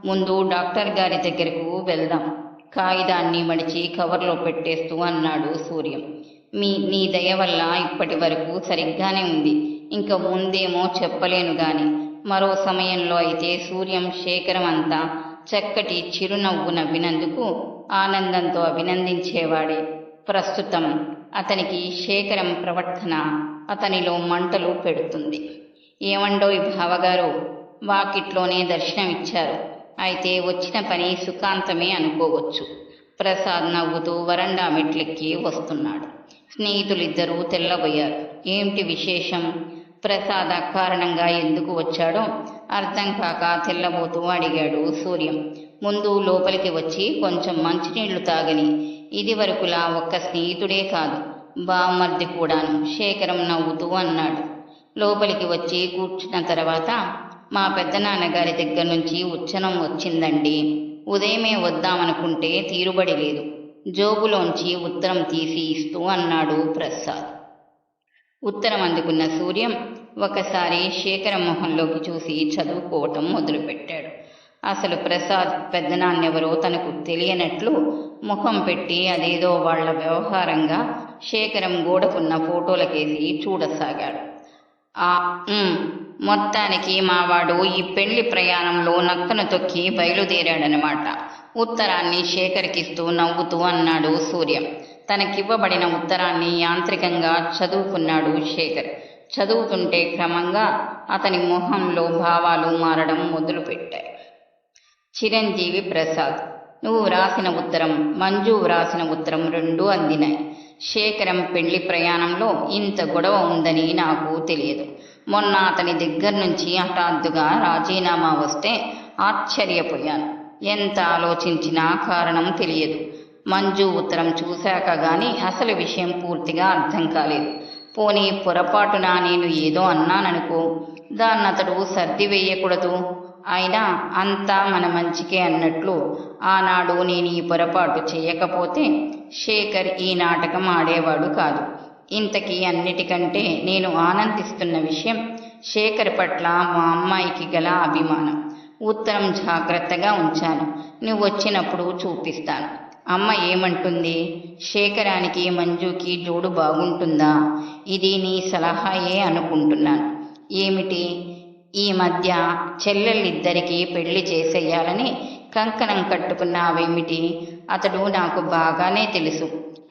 ముందు డాక్టర్ గారి దగ్గరకు వెళ్దాం. కాగితాన్ని మడిచి కవర్లో పెట్టేస్తూ అన్నాడు సూర్యం. నీ దయ వల్ల ఇప్పటి వరకు సరిగ్గానే ఉంది. ఇంక ముందేమో చెప్పలేను గాని. మరో సమయంలో అయితే సూర్యం శేఖరం అంతా చక్కటి చిరునవ్వు నవ్వినందుకు ఆనందంతో అభినందించేవాడే. ప్రస్తుతం అతనికి శేఖరం ప్రవర్తన అతనిలో మంటలు పెడుతుంది. ఏమండోయ్ బావగారు, వాకిట్లోనే దర్శనమిచ్చారు. అయితే వచ్చిన పని సుఖాంతమే అనుకోవచ్చు. ప్రసాద్ నవ్వుతూ వరండా మెట్లెక్కి వస్తున్నాడు. స్నేహితులిద్దరూ తెల్లబోయారు. ఏమిటి విశేషం? ప్రసాద్ అకారణంగా ఎందుకు వచ్చాడో అర్థం కాక తెల్లబోతూ అడిగాడు సూర్యం. ముందు లోపలికి వచ్చి కొంచెం మంచినీళ్లు తాగని. ఇది వరకులా ఒక్క స్నేహితుడే కాదు, బామ్మర్ది కూడాను, శేఖరం నవ్వుతూ అన్నాడు. లోపలికి వచ్చి కూర్చున్న తర్వాత, మా పెద్దనాన్నగారి దగ్గర నుంచి ఉచ్చనం వచ్చిందండి. ఉదయమే వద్దామనుకుంటే తీరుబడి లేదు. జోబులోంచి ఉత్తరం తీసి ఇస్తూ అన్నాడు ప్రసాద్. ఉత్తరం అందుకున్న సూర్యం ఒకసారి శేఖరం మొహంలోకి చూసి చదువుకోవటం మొదలుపెట్టాడు. అసలు ప్రసాద్ పెద్దనాన్నెవరో తనకు తెలియనట్లు ముఖం పెట్టి అదేదో వాళ్ల వ్యవహారంగా శేఖరం గోడకున్న ఫోటోలకేసి చూడసాగాడు. మొత్తానికి మావాడు ఈ పెళ్లి ప్రయాణంలో నక్కను తొక్కి బయలుదేరాడనమాట. ఉత్తరాన్ని శేఖర్కిస్తూ నవ్వుతూ అన్నాడు సూర్యం. తనకివ్వబడిన ఉత్తరాన్ని యాంత్రికంగా చదువుకున్నాడు శేఖర్. చదువుతుంటే క్రమంగా అతని మొహంలో భావాలు మారడం మొదలుపెట్టాయి. చిరంజీవి ప్రసాద్, నువ్వు వ్రాసిన ఉత్తరం, మంజు వ్రాసిన ఉత్తరం రెండూ అందినాయి. శేఖరం పెళ్లి ప్రయాణంలో ఇంత గొడవ ఉందని నాకు తెలియదు. మొన్న అతని దగ్గర నుంచి హఠాత్తుగా రాజీనామా వస్తే ఆశ్చర్యపోయాను. ఎంత ఆలోచించినా కారణం తెలియదు. మంజు ఉత్తరం చూశాక గాని అసలు విషయం పూర్తిగా అర్థం కాలేదు. పోనీ పొరపాటున నేను ఏదో అన్నాననుకో, దాన్నతడు సర్దివేయకూడదు. అయినా అంతా మన మంచికే అన్నట్లు ఆనాడు నేను ఈ పొరపాటు చేయకపోతే శేఖర్ ఈ నాటకం ఆడేవాడు కాదు. ఇంతకీ అన్నిటికంటే నేను ఆనందిస్తున్న విషయం శేఖర్ పట్ల మా అమ్మాయికి గల అభిమానం. ఉత్తరం జాగ్రత్తగా ఉంచాను. నువ్వు వచ్చినప్పుడు చూపిస్తాను. అమ్మ ఏమంటుంది? శేఖరానికి మంజుకి జోడు బాగుంటుందా? ఇది నీ సలహాయే అనుకుంటున్నాను. ఏమిటి? ఈ మధ్య చెల్లెళ్ళిద్దరికీ పెళ్లి చేసేయాలని కంకణం కట్టుకున్నావేమిటి? అతడు నాకు బాగానే తెలుసు.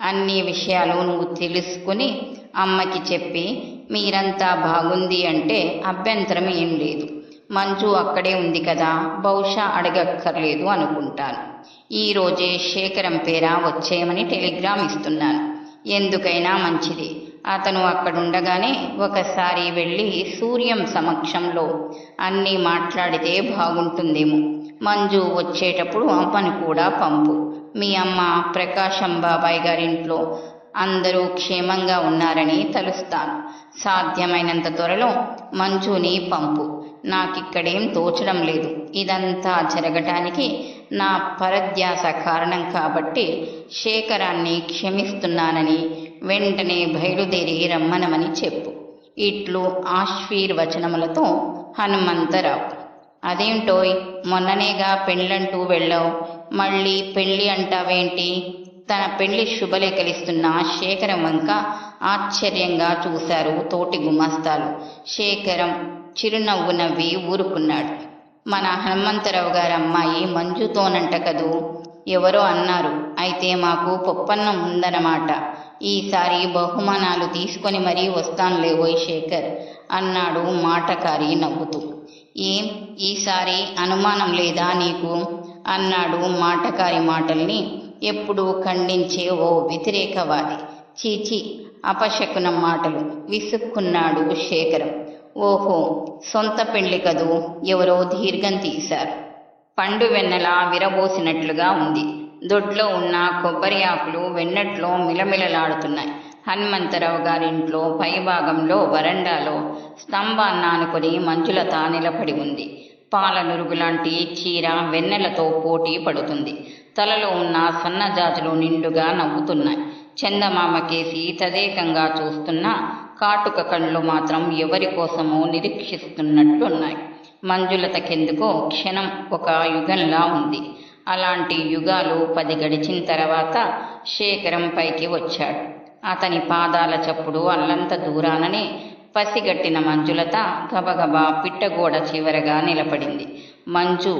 అన్ని విషయాలు నువ్వు తెలుసుకుని అమ్మకి చెప్పి మీరంతా బాగుంది అంటే అభ్యంతరం ఏం లేదు. మంజు అక్కడే ఉంది కదా, బహుశా అడగక్కర్లేదు అనుకుంటాను. ఈరోజే శేఖరం పేర వచ్చేయమని టెలిగ్రామ్ ఇస్తున్నాను. ఎందుకైనా మంచిది. అతను అక్కడుండగానే ఒకసారి వెళ్ళి సూర్యం సమక్షంలో అన్నీ మాట్లాడితే బాగుంటుందేమో. మంజు వచ్చేటప్పుడు అమ్మను కూడా పంపు. మీ అమ్మ ప్రకాశం బాబాయ్ గారింట్లో అందరూ క్షేమంగా ఉన్నారని తలుస్తాను. సాధ్యమైనంత త్వరలో మంజుని పంపు. నాకిక్కడేం తోచడం లేదు. ఇదంతా జరగటానికి నా పరధ్యాస కారణం కాబట్టి శేఖరాన్ని క్షమిస్తున్నానని వెంటనే బయలుదేరి రమ్మనమని చెప్పు. ఇట్లు ఆశీర్వచనములతో హనుమంతరావు. అదేంటోయ్, మొన్ననేగా పెళ్ళంటూ వెళ్ళావు, మళ్ళీ పెళ్ళి అంటావేంటి? తన పెళ్లి శుభలేఖలిస్తున్న శేఖరం వంక ఆశ్చర్యంగా చూశారు తోటి గుమాస్తాలు. శేఖరం చిరునవ్వు నవ్వి ఊరుకున్నాడు. మన హనుమంతరావు గారి అమ్మాయి మంజుతోనంట కదూ? ఎవరో అన్నారు. అయితే మాకు పొప్పన్నం ఉందన్నమాట. ఈసారి బహుమానాలు తీసుకొని మరీ వస్తానులేవోయ్ శేఖర్ అన్నాడు మాటకారి నవ్వుతూ. ఏం ఈసారి అనుమానం లేదా నీకు? అన్నాడు మాటకారి మాటల్ని ఎప్పుడూ ఖండించే ఓ వ్యతిరేకవాది. చీచి, అపశకునం మాటలు విసుక్కున్నాడు శేఖరం. ఓహో, సొంత పెళ్లి కదూ, ఎవరో దీర్ఘం తీశారు. పండు వెన్నెల విరబోసినట్లుగా ఉంది. దొడ్లో ఉన్న కొబ్బరి ఆకులు వెన్నట్లో మిలమిలలాడుతున్నాయి. హనుమంతరావు గారింట్లో పైభాగంలో వరండాలో స్తంభాన్ని ఆనుకొని మంజులత నిలబడి ఉంది. పాల నురుగులాంటి చీర వెన్నెలతో పోటీ పడుతుంది. తలలో ఉన్న సన్నజాజులు నిండుగా నవ్వుతున్నాయి. చందమామకేసి తదేకంగా చూస్తున్న కాటుక కళ్ళు మాత్రం ఎవరి కోసమో నిరీక్షిస్తున్నట్లున్నాయి. మంజులతకెందుకో క్షణం ఒక యుగంలా ఉంది. అలాంటి యుగాలు 10 గడిచిన తర్వాత శేఖరం పైకి వచ్చాడు. అతని పాదాల చప్పుడు అల్లంత దూరాననే పసిగట్టిన మంజులత గబగబా పిట్టగోడ చివరగా నిలబడింది. మంజు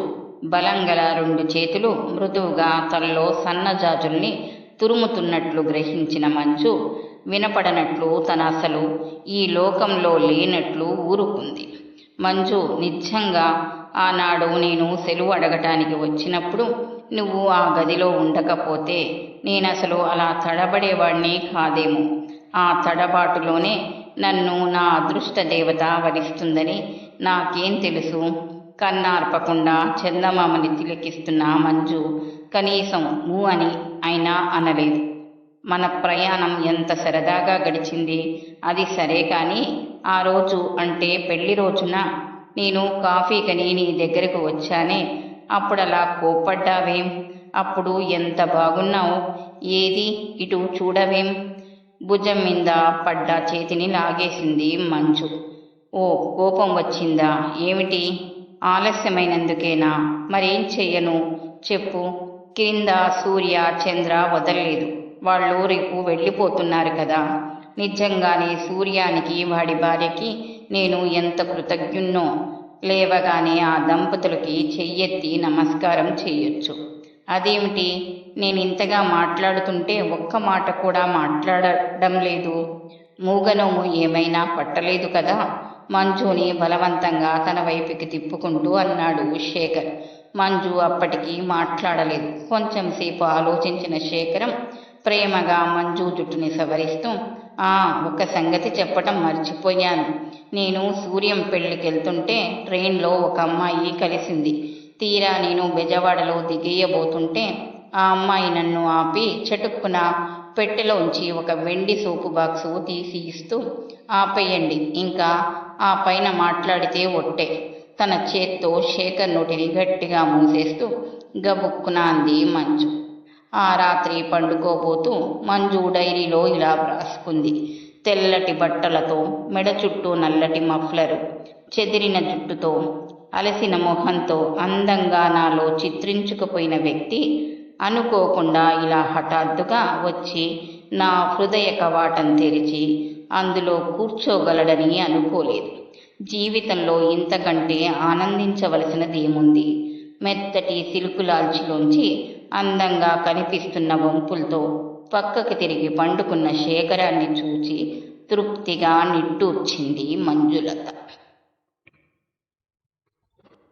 బలంగల 2 చేతులు మృదువుగా తల్లో సన్నజాజుల్ని తురుముతున్నట్లు గ్రహించిన మంజు వినపడనట్లు తన అసలు ఈ లోకంలో లేనట్లు ఊరుకుంది. మంజు, నిజంగా ఆనాడు నేను సెలవు అడగటానికి వచ్చినప్పుడు నువ్వు ఆ గదిలో ఉండకపోతే నేనసలు అలా తడబడేవాణ్ణి కాదేమో. ఆ తడబాటులోనే నన్ను నా అదృష్ట దేవత వరిస్తుందని నాకేం తెలుసు? కన్నార్పకుండా చందమామని తిలకిస్తున్న మంజు కనీసం ఊ అని అయినా అనలేదు. మన ప్రయాణం ఎంత సరదాగా గడిచింది. అది సరే కానీ ఆ రోజు, అంటే పెళ్లి రోజున నేను కాఫీకని నీ దగ్గరకు వచ్చానే, అప్పుడలా కోప్పడ్డావేం? అప్పుడు ఎంత బాగున్నావు. ఏది ఇటు చూడవేం? భుజం మీద పడ్డ చేతిని లాగేసింది మంజు. ఓ, కోపం వచ్చిందా ఏమిటి? ఆలస్యమైనందుకేనా? మరేం చెయ్యను చెప్పు. క్రింద సూర్య చంద్ర వదలలేదు. వాళ్ళు రేపు వెళ్ళిపోతున్నారు కదా. నిజంగానే సూర్యానికి వాడి భార్యకి నేను ఎంత కృతజ్ఞున్నో. లేవగానే ఆ దంపతులకి చెయ్యెత్తి నమస్కారం చెయ్యొచ్చు. అదేమిటి, నేనింతగా మాట్లాడుతుంటే ఒక్క మాట కూడా మాట్లాడడం లేదు? మూగనోము ఏమైనా పట్టలేదు కదా? మంజుని బలవంతంగా తన వైపుకి తిప్పుకుంటూ అన్నాడు శేఖర్. మంజు అప్పటికి మాట్లాడలేదు. కొంచెంసేపు ఆలోచించిన శేఖరం ప్రేమగా మంజు జుట్టుని సవరిస్తూ, ఒక సంగతి చెప్పటం మర్చిపోయాను. నేను సూర్యం పెళ్ళికెళ్తుంటే ట్రైన్లో ఒక అమ్మాయి కలిసింది. తీరా నేను బెజవాడలో దిగేయబోతుంటే ఆ అమ్మాయి నన్ను ఆపి చటుక్కున పెట్టెలోంచి ఒక వెండి సోపు బాక్సు తీసి ఇస్తూ, ఆపేయండి, ఇంకా ఆ పైన మాట్లాడితే ఒట్టే. తన చేత్తో శేఖర్ నోటిని గట్టిగా మూసేస్తూ గబుక్కున అంది మంజు. ఆ రాత్రి పండుకోబోతూ మంజు డైరీలో ఇలా వ్రాసుకుంది. తెల్లటి బట్టలతో, మెడ చుట్టూ నల్లటి మఫ్లరు, చెదిరిన జుట్టుతో, అలసిన మొహంతో అందంగా నాలో చిత్రించుకుపోయిన వ్యక్తి అనుకోకుండా ఇలా హఠాత్తుగా వచ్చి నా హృదయ కవాటం తెరిచి అందులో కూర్చోగలడని అనుకోలేదు. జీవితంలో ఇంతకంటే ఆనందించవలసినదేముంది? మెత్తటి సిల్కులాల్చిలోంచి అందంగా కనిపిస్తున్న వంపులతో పక్కకి తిరిగి పండుకున్న శేఖరాన్ని చూచి తృప్తిగా నిట్టూర్చింది మంజులత.